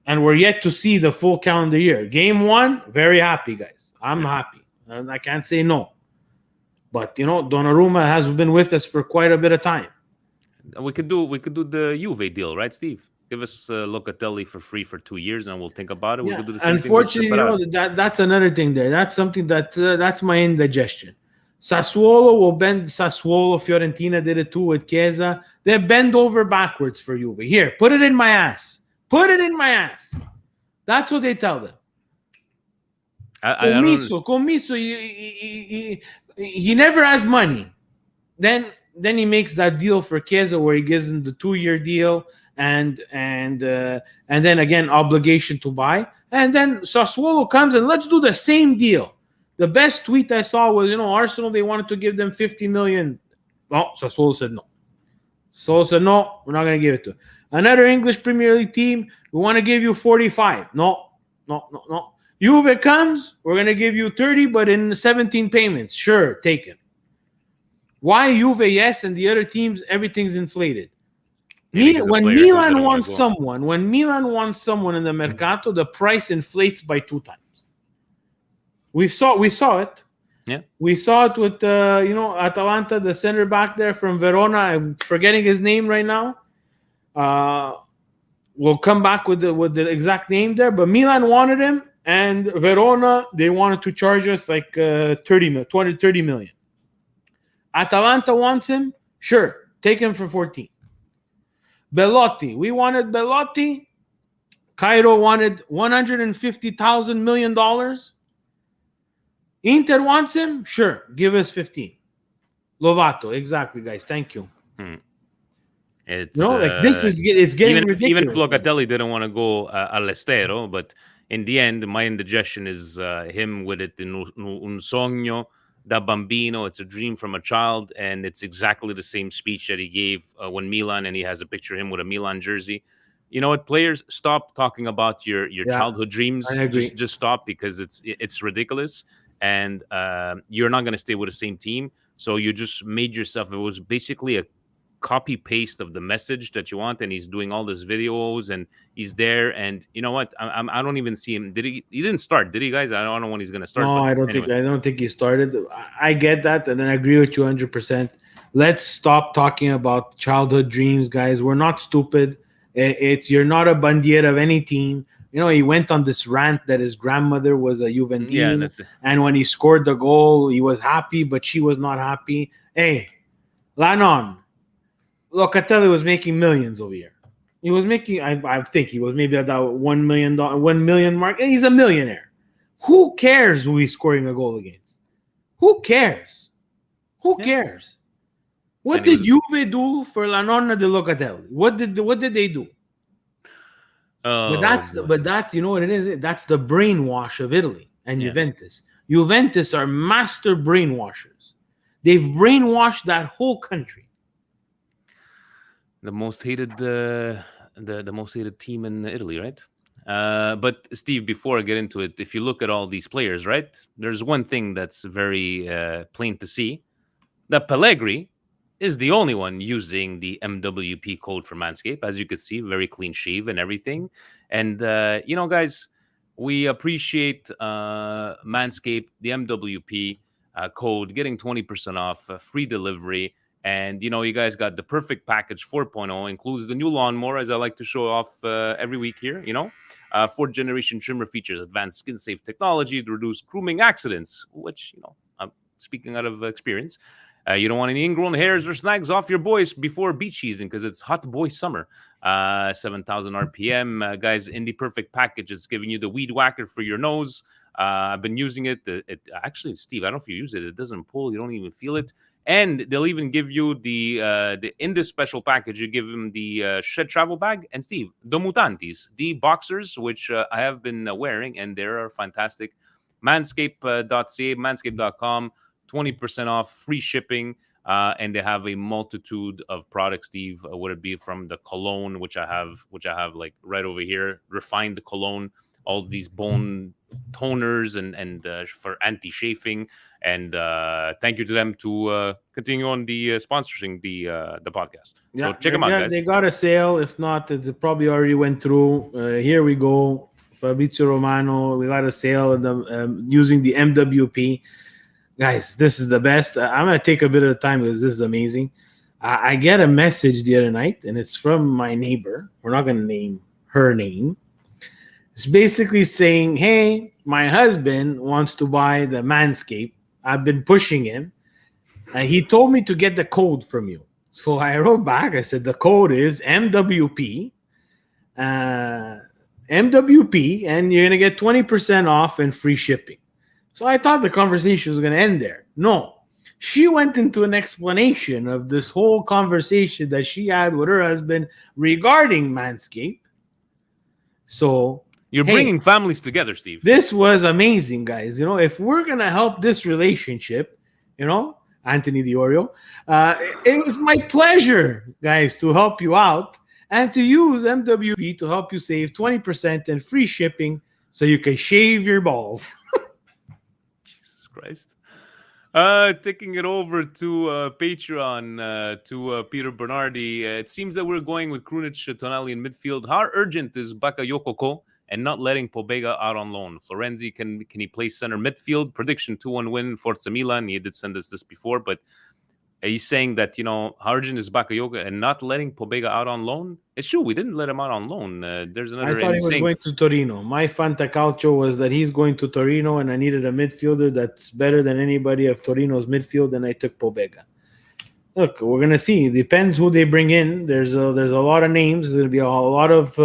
And we're yet to see the full calendar year. Game 1, very happy, guys. I'm happy, and I can't say no. But Donnarumma has been with us for quite a bit of time. We could do the Juve deal, right, Steve? Give us Locatelli for free for 2 years, and we'll think about it. We could do the same Unfortunately, that's another thing there. That's something that's my indigestion. Sassuolo will bend. Fiorentina did it too with Chiesa. They bend over backwards for Juve. Here, put it in my ass. Put it in my ass. That's what they tell them. Commisso, He never has money. Then he makes that deal for Chiesa where he gives him the 2-year deal and then again obligation to buy. And then Sassuolo comes and let's do the same deal. The best tweet I saw was, Arsenal, they wanted to give them 50 million. Well, Sassuolo said no. Sassuolo said no, we're not going to give it to him. Another English Premier League team, we want to give you 45. No. Juve comes, we're going to give you 30, but in 17 payments. Sure, take it. Why Juve, yes, and the other teams, everything's inflated? When Milan wants someone in the Mercato, the price inflates by 2 times. We saw it. Yeah. We saw it with, Atalanta, the center back there from Verona. I'm forgetting his name right now. We'll come back with the exact name there. But Milan wanted him, and Verona, they wanted to charge us like 30 million. Atalanta wants him. Sure, take him for 14. Belotti. We wanted Belotti. Cairo wanted $150 million. Inter wants him. Sure, give us 15. Lovato. Exactly, guys. Thank you. It's it's getting ridiculous. Even Locatelli didn't want to go all'estero, but in the end, my indigestion is him with it. Un sogno da bambino. It's a dream from a child, and it's exactly the same speech that he gave when Milan, and he has a picture of him with a Milan jersey. You know what, players, stop talking about your childhood dreams. Just stop, because it's ridiculous, and you're not going to stay with the same team. So you just made yourself. It was basically a copy paste of the message that you want, and he's doing all these videos, and he's there. And you know what? I don't even see him. He didn't start, did he, guys? I don't know when he's going to start. No, I don't think he started. I get that, and I agree with you 100%. Let's stop talking about childhood dreams, guys. We're not stupid. You're not a bandiera of any team. He went on this rant that his grandmother was a Juventine, and when he scored the goal, he was happy, but she was not happy. Hey, Lanon, Locatelli was making millions over here. He was making, I think he was maybe at that $1 million mark, and he's a millionaire. Who cares who he's scoring a goal against? Who cares? What did Juve do for La Nonna di Locatelli? What did they do? But that's you know what it is? That's the brainwash of Italy and Juventus. Juventus are master brainwashers. They've brainwashed that whole country. The most hated the most hated team in Italy, right? But Steve, before I get into it, if you look at all these players, right, there's one thing that's very plain to see: that Pellegrini is the only one using the MWP code for Manscaped. As you can see, very clean shave and everything. And, guys, we appreciate Manscaped, the MWP code, getting 20% off, free delivery. And, you guys got the perfect package 4.0, includes the new lawnmower, as I like to show off every week here, 4th generation trimmer features advanced skin-safe technology to reduce grooming accidents, which, I'm speaking out of experience. You don't want any ingrown hairs or snags off your boys before beach season, because it's hot boy summer. 7,000 RPM, guys, in the perfect package. It's giving you the weed whacker for your nose. I've been using it. Actually, Steve, I don't know if you use it. It doesn't pull. You don't even feel it. And they'll even give you the in this special package, you give them the shed travel bag. And Steve, the mutantis, the boxers, which I have been wearing, and they are fantastic. Manscaped.ca, manscaped.com. 20% off, free shipping, and they have a multitude of products. Steve, would it be from the cologne, which I have like right over here, refined cologne, all these bone toners and for anti-chafing, and thank you to them to continue on the sponsoring the podcast. Yeah, so check them out, guys. They got a sale. If not, it probably already went through. Here we go, Fabrizio Romano. We got a sale using the MWP. Guys, this is the best. I'm going to take a bit of time because this is amazing. I get a message the other night, and it's from my neighbor. We're not going to name her name. It's basically saying, hey, my husband wants to buy the Manscaped. I've been pushing him. He told me to get the code from you. So I wrote back. I said, the code is MWP. MWP, and you're going to get 20% off and free shipping. So I thought the conversation was going to end there. No. She went into an explanation of this whole conversation that she had with her husband regarding Manscaped. So you're bringing families together, Steve. This was amazing, guys. If we're gonna help this relationship, Anthony Diorio, it was my pleasure, guys, to help you out and to use MWP to help you save 20% and free shipping so you can shave your balls. Jesus Christ. Taking it over to Patreon, to Peter Bernardi. It seems that we're going with Krunic, Tonali in midfield. How urgent is Bakayoko and not letting Pobega out on loan? Florenzi, can he play center midfield? Prediction 2-1 win, Forza Milan. He did send us this before, but he's saying that, how urgent is Bakayoko and not letting Pobega out on loan? It's true, we didn't let him out on loan. There's another. I thought he was going to Torino. My Fantacalcio was that he's going to Torino, and I needed a midfielder that's better than anybody of Torino's midfield, and I took Pobega. Look, we're gonna see. It depends who they bring in. There's a lot of names. There's gonna be a lot of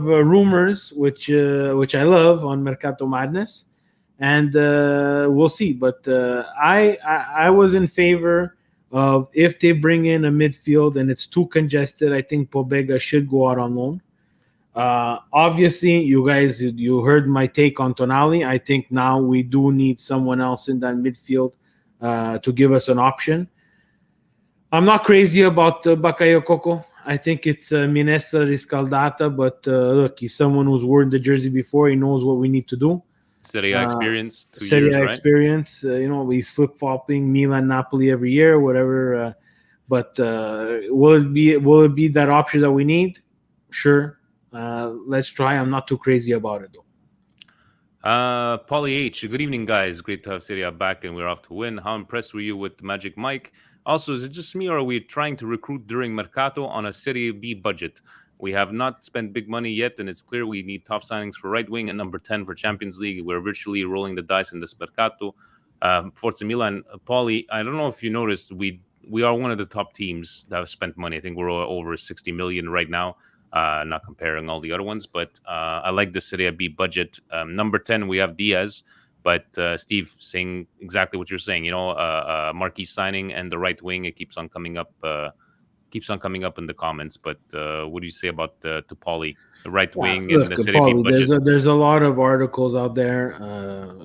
rumors, which I love on Mercato Madness. And we'll see. But I was in favor of, if they bring in a midfield and it's too congested, I think Pobega should go out on loan. Obviously, you guys, you heard my take on Tonali. I think now we do need someone else in that midfield to give us an option. I'm not crazy about Bakayoko. I think it's Minestra Riscaldata, but look, he's someone who's worn the jersey before. He knows what we need to do. Serie A experience, 2 Serie years, A right? experience. He's flip-flopping Milan, Napoli every year, whatever. But will it be that option that we need? Sure. Let's try. I'm not too crazy about it, though. Paulie H. Good evening, guys. Great to have Serie A back, and we're off to win. How impressed were you with Magic Mike? Also, is it just me, or are we trying to recruit during Mercato on a Serie B budget? We have not spent big money yet, and it's clear we need top signings for right wing and number 10 for Champions League. We're virtually rolling the dice in this Mercato. Forza Milan, Paulie, I don't know if you noticed, we are one of the top teams that have spent money. I think we're over 60 million right now, not comparing all the other ones, but I like the Serie B budget. Number 10, we have Diaz, but Steve, saying exactly what you're saying, marquee signing and the right wing, it keeps on coming up in the comments. But what do you say about to Paulie, the right wing and the Serie B budget? There's a lot of articles out there.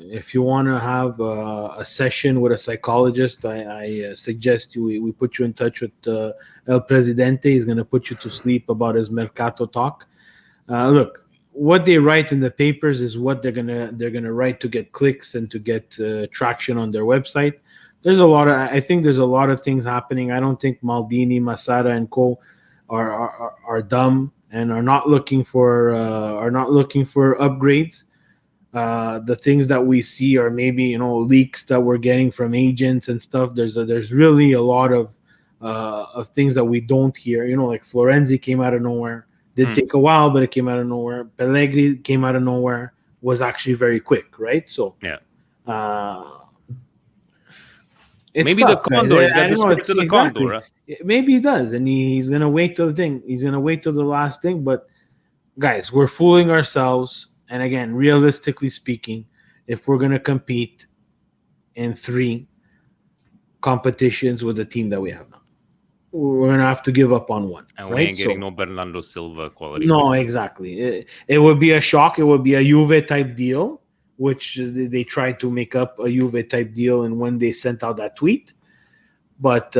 If you want to have a session with a psychologist, I suggest we put you in touch with El Presidente. He's going to put you to sleep about his Mercato talk. Look, what they write in the papers is what they're gonna write to get clicks and to get traction on their website. I think there's a lot of things happening. I don't think Maldini, Masada, and co are dumb and are not looking for upgrades. The things that we see are maybe leaks that we're getting from agents and stuff. There's really a lot of things that we don't hear. Like Florenzi came out of nowhere. Did take a while, but it came out of nowhere. Pellegrini came out of nowhere. Was actually very quick, right? So yeah. Maybe tough, the Condor. He's got the spirit of the Condor. Huh? Maybe he does, and he's gonna wait till the thing. He's gonna wait till the last thing. But guys, we're fooling ourselves. And again, realistically speaking, if we're gonna compete in 3 competitions with the team that we have now, we're gonna have to give up on 1. And we ain't getting no Bernardo Silva quality. No, exactly. It would be a shock. It would be a Juve type deal, which they tried to make up a Juve type deal, and when they sent out that tweet. But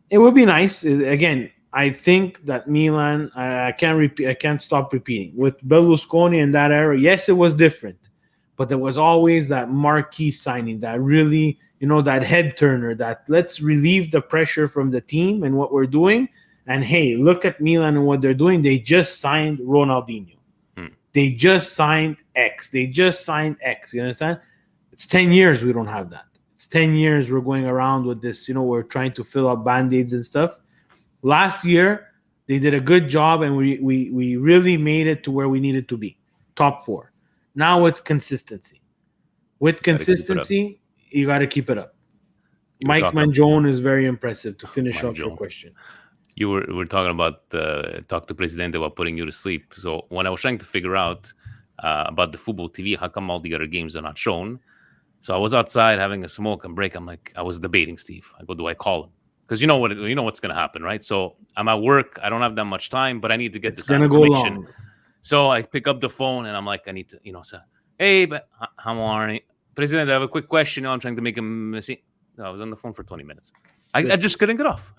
it would be nice. Again, I think that Milan, I can't stop repeating, with Berlusconi in that era, yes, it was different, but there was always that marquee signing, that really, that head turner, that let's relieve the pressure from the team and what we're doing. And hey, look at Milan and what they're doing. They just signed Ronaldinho. They just signed X. They just signed X. You understand? It's 10 years we don't have that. It's 10 years we're going around with this. We're trying to fill up Band-Aids and stuff. Last year, they did a good job, and we really made it to where we needed to be. Top 4. Now it's consistency. With consistency, you got to keep it up. Mike Mangione is very impressive, to finish off your question. You were talking about talk to Presidente about putting you to sleep. So when I was trying to figure out about the football TV, how come all the other games are not shown? So I was outside having a smoke and break. I was debating, Steve. I go, do I call him? Because you know what's gonna happen, right? So I'm at work. I don't have that much time, but I need to get It's this gonna go information. long. So I pick up the phone and I'm like, I need to, say, hey, but how are you? President, I have a quick question. I'm trying to make him see. No, I was on the phone for 20 minutes. I just couldn't get off.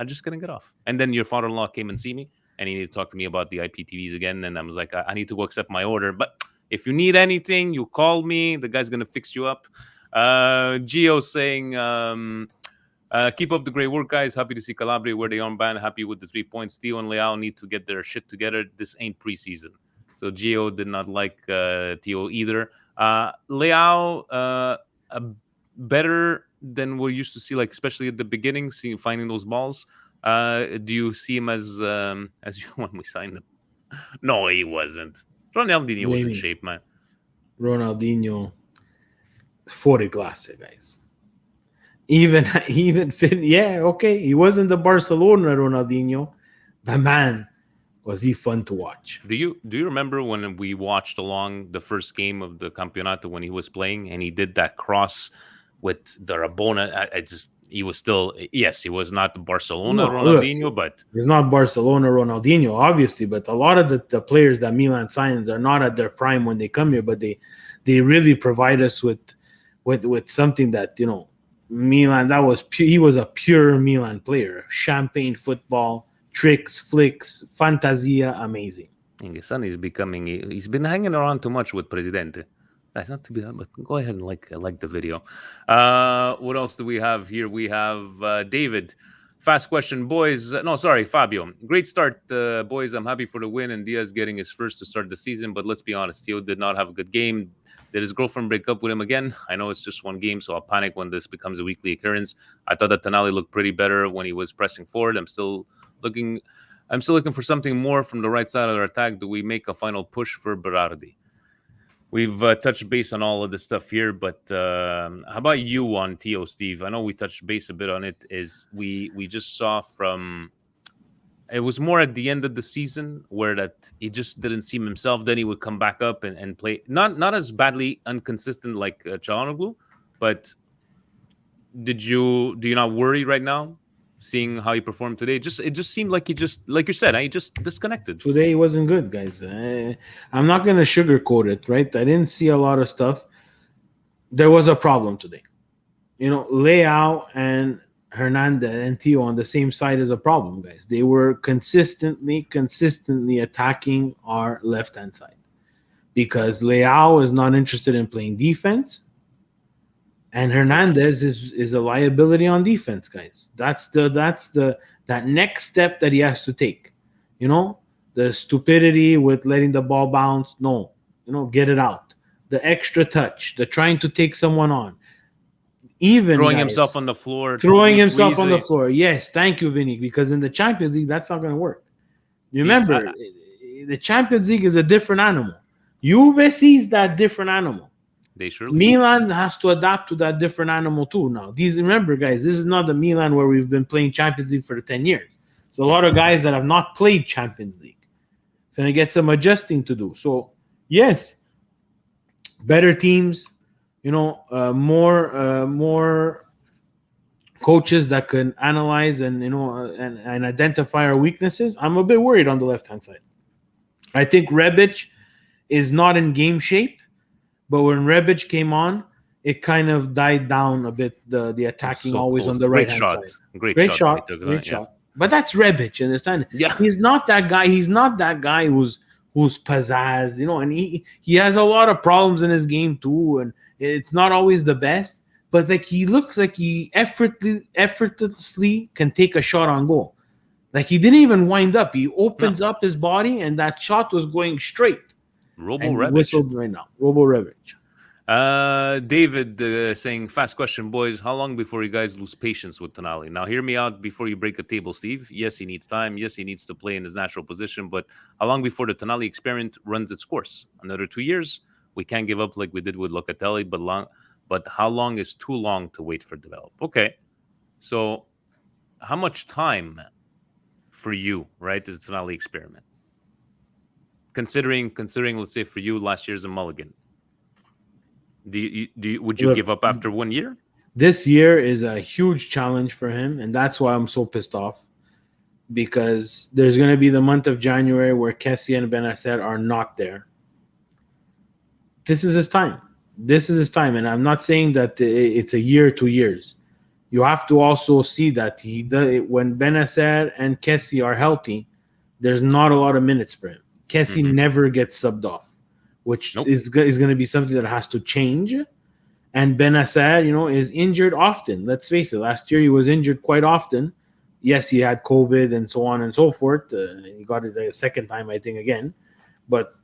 And then your father-in-law came and see me, and he needed to talk to me about the IPTVs again. And I was like, I need to go accept my order. But if you need anything, you call me. The guy's gonna fix you up. Gio saying, keep up the great work, guys. Happy to see Calabria where they are banned. Happy with the 3 points. Theo and Leao need to get their shit together. This ain't preseason. So Gio did not like Theo either. Leao, better than we're used to see, like especially at the beginning, finding those balls. Do you see him as you when we signed him? No, he wasn't. Ronaldinho was in shape, man. Ronaldinho, fuori classe, guys. Even yeah, okay. He wasn't the Barcelona Ronaldinho, but man, was he fun to watch. Do you remember when we watched along the first game of the Campeonato when he was playing and he did that cross with the Rabona? He was still, yes, he was not the Barcelona Ronaldinho, but he's not Barcelona Ronaldinho, obviously. But a lot of the players that Milan signs are not at their prime when they come here, but they really provide us with something that, Milan, he was a pure Milan player. Champagne football, tricks, flicks, fantasia, amazing. And his son is he's been hanging around too much with Presidente. That's not to be done, but go ahead and like the video. What else do we have here? We have David. Fast question, boys. No, sorry, Fabio. Great start, boys. I'm happy for the win and Diaz getting his first to start the season, but let's be honest, Theo did not have a good game. Did his girlfriend break up with him again? I know it's just one game, so I'll panic when this becomes a weekly occurrence. I thought that Tonali looked pretty better when he was pressing forward. I'm still looking for something more from the right side of their attack. Do we make a final push for Berardi? We've touched base on all of this stuff here, but how about you on Theo, Steve? I know we touched base a bit on it. Is we just saw from it was more at the end of the season where that he just didn't seem himself. Then he would come back up and play not as badly inconsistent like Calhanoglu, but do you not worry right now seeing how he performed today? It just seemed like he just, like you said, he just disconnected. Today he wasn't good, guys. I'm not going to sugarcoat it, right? I didn't see a lot of stuff. There was a problem today. Leao and Hernandez and Theo on the same side is a problem, guys. They were consistently attacking our left-hand side because Leao is not interested in playing defense. And Hernandez is a liability on defense, guys. That's that next step that he has to take. The stupidity with letting the ball bounce. No, get it out. The extra touch, the trying to take someone on. Even throwing himself on the floor. Yes, thank you, Vinny. Because in the Champions League, that's not going to work. Remember, the Champions League is a different animal. Juve sees that different animal. They surely Milan has to adapt to that different animal too now. Remember, guys, this is not the Milan where we've been playing Champions League for 10 years. It's a lot of guys that have not played Champions League. So they get some adjusting to do. So, yes, better teams, more coaches that can analyze and and identify our weaknesses. I'm a bit worried on the left-hand side. I think Rebic is not in game shape. But when Rebic came on, it kind of died down a bit. The attacking always on the right hand side. Great shot. But that's Rebic, understand? Yeah. He's not that guy. He's not that guy who's pizzazz, and he has a lot of problems in his game too, and it's not always the best. But like he looks like he effortlessly can take a shot on goal. Like he didn't even wind up. He opens up his body, and that shot was going straight. Whistled right now. Robo Rebic. David saying, fast question, boys. How long before you guys lose patience with Tonali? Now, hear me out before you break a table, Steve. Yes, he needs time. Yes, he needs to play in his natural position. But how long before the Tonali experiment runs its course? Another 2 years? We can't give up like we did with Locatelli, but how long is too long to wait for develop? Okay. So how much time for you, right, is the Tonali experiment? Considering, let's say for you, last year's a mulligan. Would you Look, give up after 1 year? This year is a huge challenge for him, and that's why I'm so pissed off. Because there's going to be the month of January where Kessie and Benacer are not there. This is his time. And I'm not saying that it's a year, 2 years. You have to also see that when Benacer and Kessie are healthy, there's not a lot of minutes for him. Kessie never gets subbed off, which is going to be something that has to change. And Benacer, is injured often. Let's face it. Last year he was injured quite often. Yes, he had COVID and so on and so forth. He got it a second time, I think, again. But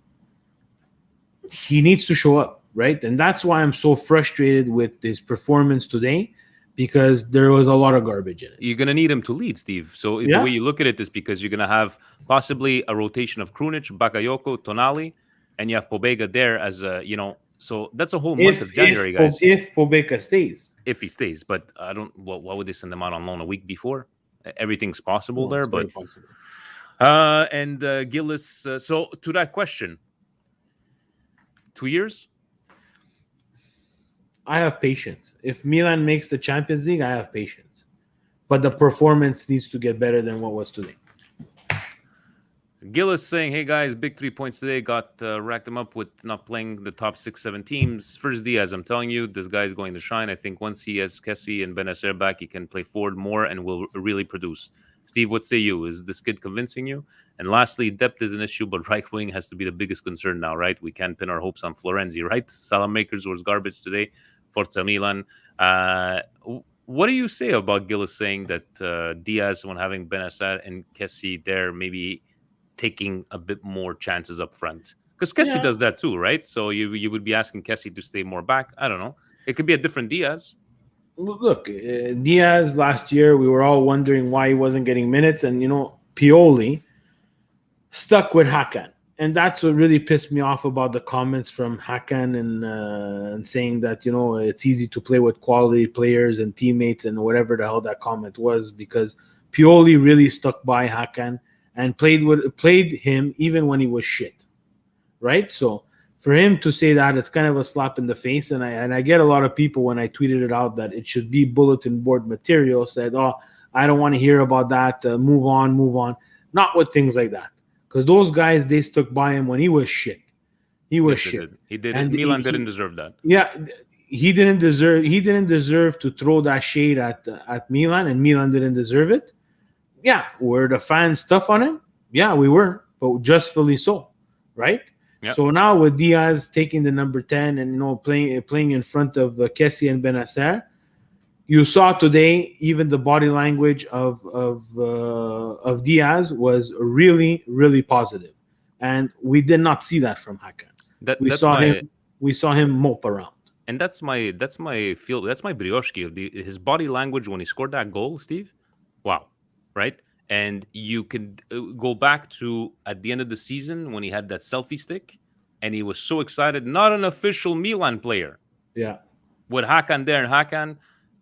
he needs to show up, right? And that's why I'm so frustrated with his performance today, because there was a lot of garbage in it. You're going to need him to lead, Steve. So the way you look at it is because you're going to have possibly a rotation of Krunic, Bakayoko, Tonali, and you have Pobega there as a, so that's a whole month of January, guys. If Pobega stays. If he stays. But I don't, why would they send him out on loan a week before? Everything's possible there, but possible. And Gillis. So to that question, 2 years. I have patience. If Milan makes the Champions League, I have patience, but the performance needs to get better than what was today. Gillis saying, "Hey guys, big 3 points today. Got racked them up with not playing the top 6-7 teams. First Diaz, I'm telling you, this guy's going to shine. I think once he has Kessie and Benacer back, he can play forward more and will really produce." Steve, what say you? Is this kid convincing you? And lastly, depth is an issue, but right wing has to be the biggest concern now, right? We can't pin our hopes on Florenzi, right? Salamakers was garbage today. Forza Milan. What do you say about Gillis saying that Diaz, when having Benacer and Kessie there, maybe taking a bit more chances up front? Because Kessie does that too, right? So you would be asking Kessie to stay more back. I don't know. It could be a different Diaz. Look, Diaz last year, we were all wondering why he wasn't getting minutes. And, Pioli stuck with Hakan. And that's what really pissed me off about the comments from Hakan and saying that, it's easy to play with quality players and teammates and whatever the hell that comment was, because Pioli really stuck by Hakan and played him even when he was shit, right? So for him to say that, it's kind of a slap in the face. And I get a lot of people when I tweeted it out that it should be bulletin board material, said, "Oh, I don't want to hear about that. Move on." Not with things like that. Because those guys, they stuck by him when he was shit. He was shit. He did. And Milan didn't deserve that. Yeah, he didn't deserve to throw that shade at Milan, and Milan didn't deserve it. Yeah, were the fans tough on him? Yeah, we were, but justly so, right? Yep. So now with Diaz taking the number 10 and playing in front of Kessie and Benacer, you saw today even the body language of Diaz was really, really positive, and we did not see that from Hakan. We saw him mope around, and that's my brioche. His body language when he scored that goal, Steve. Wow, right? And you could go back to at the end of the season when he had that selfie stick, and he was so excited. Not an official Milan player. Yeah, with Hakan there and Hakan.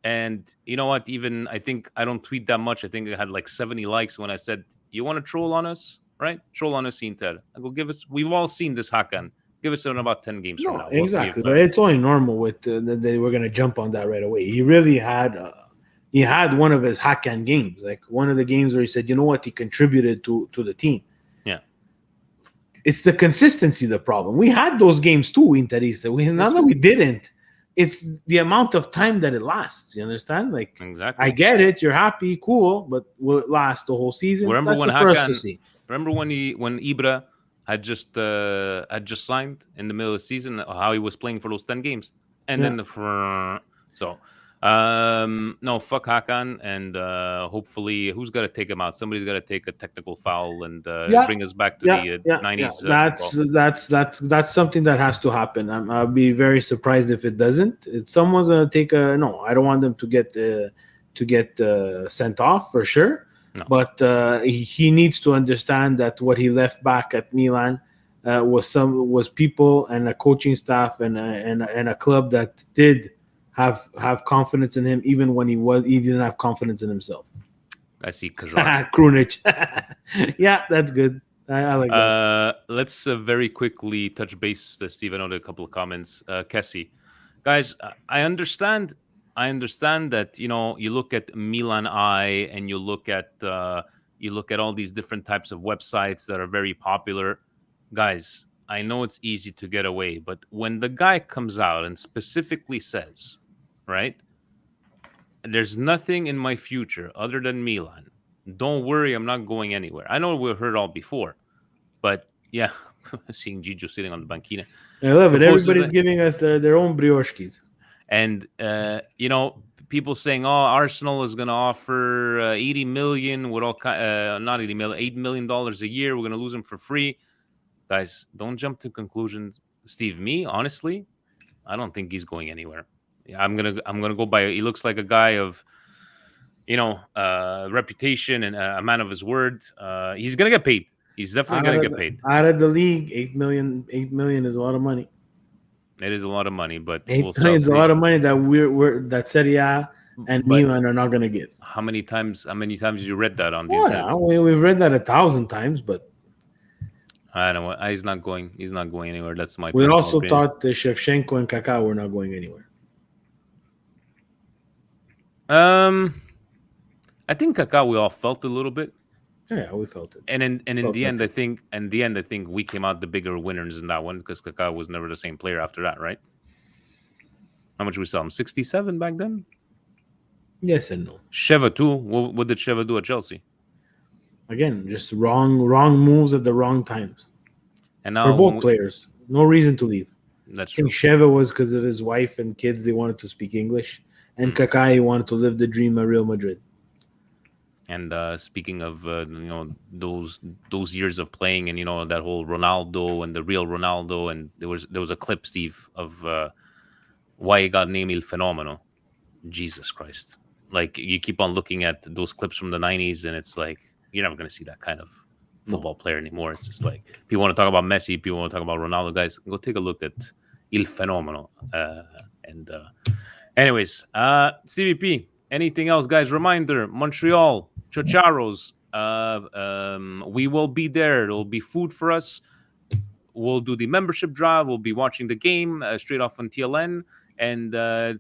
And you know what? Even I think I don't tweet that much. I think I had like 70 likes when I said, "You want to troll on us, right? Troll on us, Inter." I go, give us. We've all seen this Hakan. Give us in about 10 games from now. We'll exactly, but it's only normal with that they were going to jump on that right away. He really had. He had one of his Hakan games, like one of the games where he said, "You know what? He contributed to the team." Yeah, it's the consistency the problem. We had those games too, Interista. We didn't. It's the amount of time that it lasts. You understand? Like, exactly. I get it. You're happy, cool, but will it last the whole season? Remember when Hakan? Remember when Ibra had just signed in the middle of the season? How he was playing for those 10 games, and then no, fuck Hakan, and hopefully, who's got to take him out? Somebody's got to take a technical foul and bring us back to the 90s. That's something that has to happen. I'll be very surprised if it doesn't. Someone's gonna take a no. I don't want them to get sent off for sure. No. But he needs to understand that what he left back at Milan was people and a coaching staff and a club that did have confidence in him, even when he didn't have confidence in himself. I see Krunic. Yeah, that's good. I like that. Let's very quickly touch base, Steve. I know a couple of comments. Kessie, Guys, I understand that, you look at Milan Eye and you look at all these different types of websites that are very popular. Guys, I know it's easy to get away, but when the guy comes out and specifically says, right, there's nothing in my future other than Milan. Don't worry, I'm not going anywhere. I know we've heard all before, but yeah, seeing Gigio sitting on the banchina. I love it. Everybody's giving us their own brioches. And, people saying, oh, Arsenal is going to offer 80 million with all not 80 million, $8 million a year. We're going to lose him for free. Guys, don't jump to conclusions. Steve, honestly, I don't think he's going anywhere. I'm gonna go by. He looks like a guy of, reputation and a man of his word. He's gonna get paid. He's definitely gonna get paid. Out of the league, 8 million is a lot of money. It is a lot of money, but 8 million is a lot of money that that Serie A and Milan are not gonna get. How many times you read that on the internet? We've read that 1,000 times, but I don't know. He's not going anywhere. That's my. We also thought Shevchenko and Kaká were not going anywhere. I think Kaká, we all felt a little bit. Yeah, we felt it. And in the end, I think we came out the bigger winners in that one because Kaká was never the same player after that, right? How much we sell him? 67 back then. Yes and no. Sheva too. What did Sheva do at Chelsea? Again, just wrong moves at the wrong times. And now for both players, no reason to leave. That's true. I think Sheva was because of his wife and kids; they wanted to speak English, and Kaká, he wanted to live the dream at Real Madrid. And speaking of those years of playing, and that whole Ronaldo and the real Ronaldo, and there was a clip, Steve, of why he got named Il Fenomeno. Jesus Christ! Like you keep on looking at those clips from the '90s, and it's like you're never going to see that kind of football player anymore. It's just like people want to talk about Messi, people want to talk about Ronaldo. Guys, go take a look at Il Fenomeno. Anyways, CVP. Anything else, guys? Reminder: Montreal, Chocharos. We will be there. There will be food for us. We'll do the membership drive. We'll be watching the game straight off on TLN. And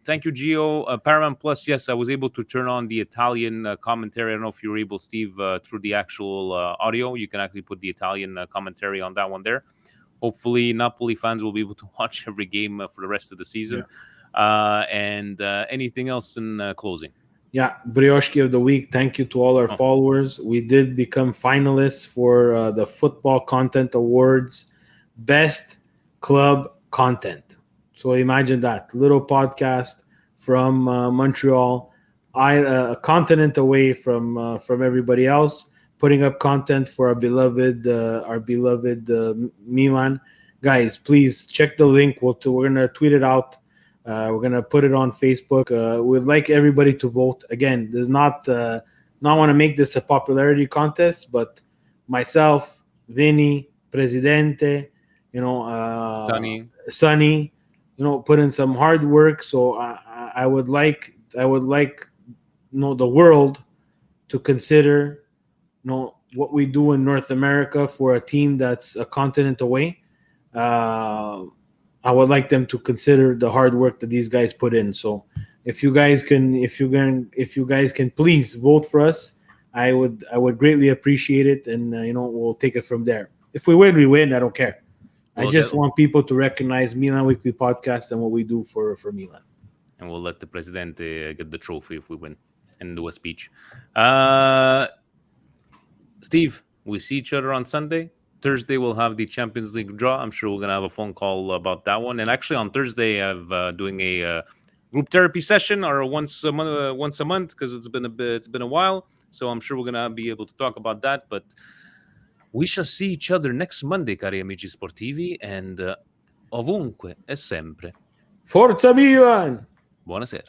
thank you, Gio. Paramount Plus, yes, I was able to turn on the Italian commentary. I don't know if you were able, Steve, through the actual audio. You can actually put the Italian commentary on that one there. Hopefully, Napoli fans will be able to watch every game for the rest of the season. Yeah. And anything else in closing? Yeah, Brioche of the Week. Thank you to all our followers. We did become finalists for the Football Content Awards Best Club Content. So imagine that little podcast from Montreal, a continent away from everybody else, putting up content for our beloved Milan. Guys, please check the link. We're gonna tweet it out. We're gonna put it on Facebook. We'd like everybody to vote. Again, there's not want to make this a popularity contest, but myself, Vinny, Presidente, Sonny. Put in some hard work. So I would like the world to consider what we do in North America for a team that's a continent away. I would like them to consider the hard work that these guys put in. So if you guys can please vote for us, I would greatly appreciate it, and we'll take it from there. If we win, we win. I don't care. I just want people to recognize Milan Weekly Podcast and what we do for Milan. And we'll let the Presidente get the trophy if we win and do a speech. Steve, we see each other on Sunday. Thursday, we'll have the Champions League draw. I'm sure we're going to have a phone call about that one. And actually, on Thursday, I'm doing a group therapy session or once a month because it's been a while. So I'm sure we're going to be able to talk about that. But we shall see each other next Monday, cari amici sportivi, and ovunque e sempre. Forza Milan! Buonasera.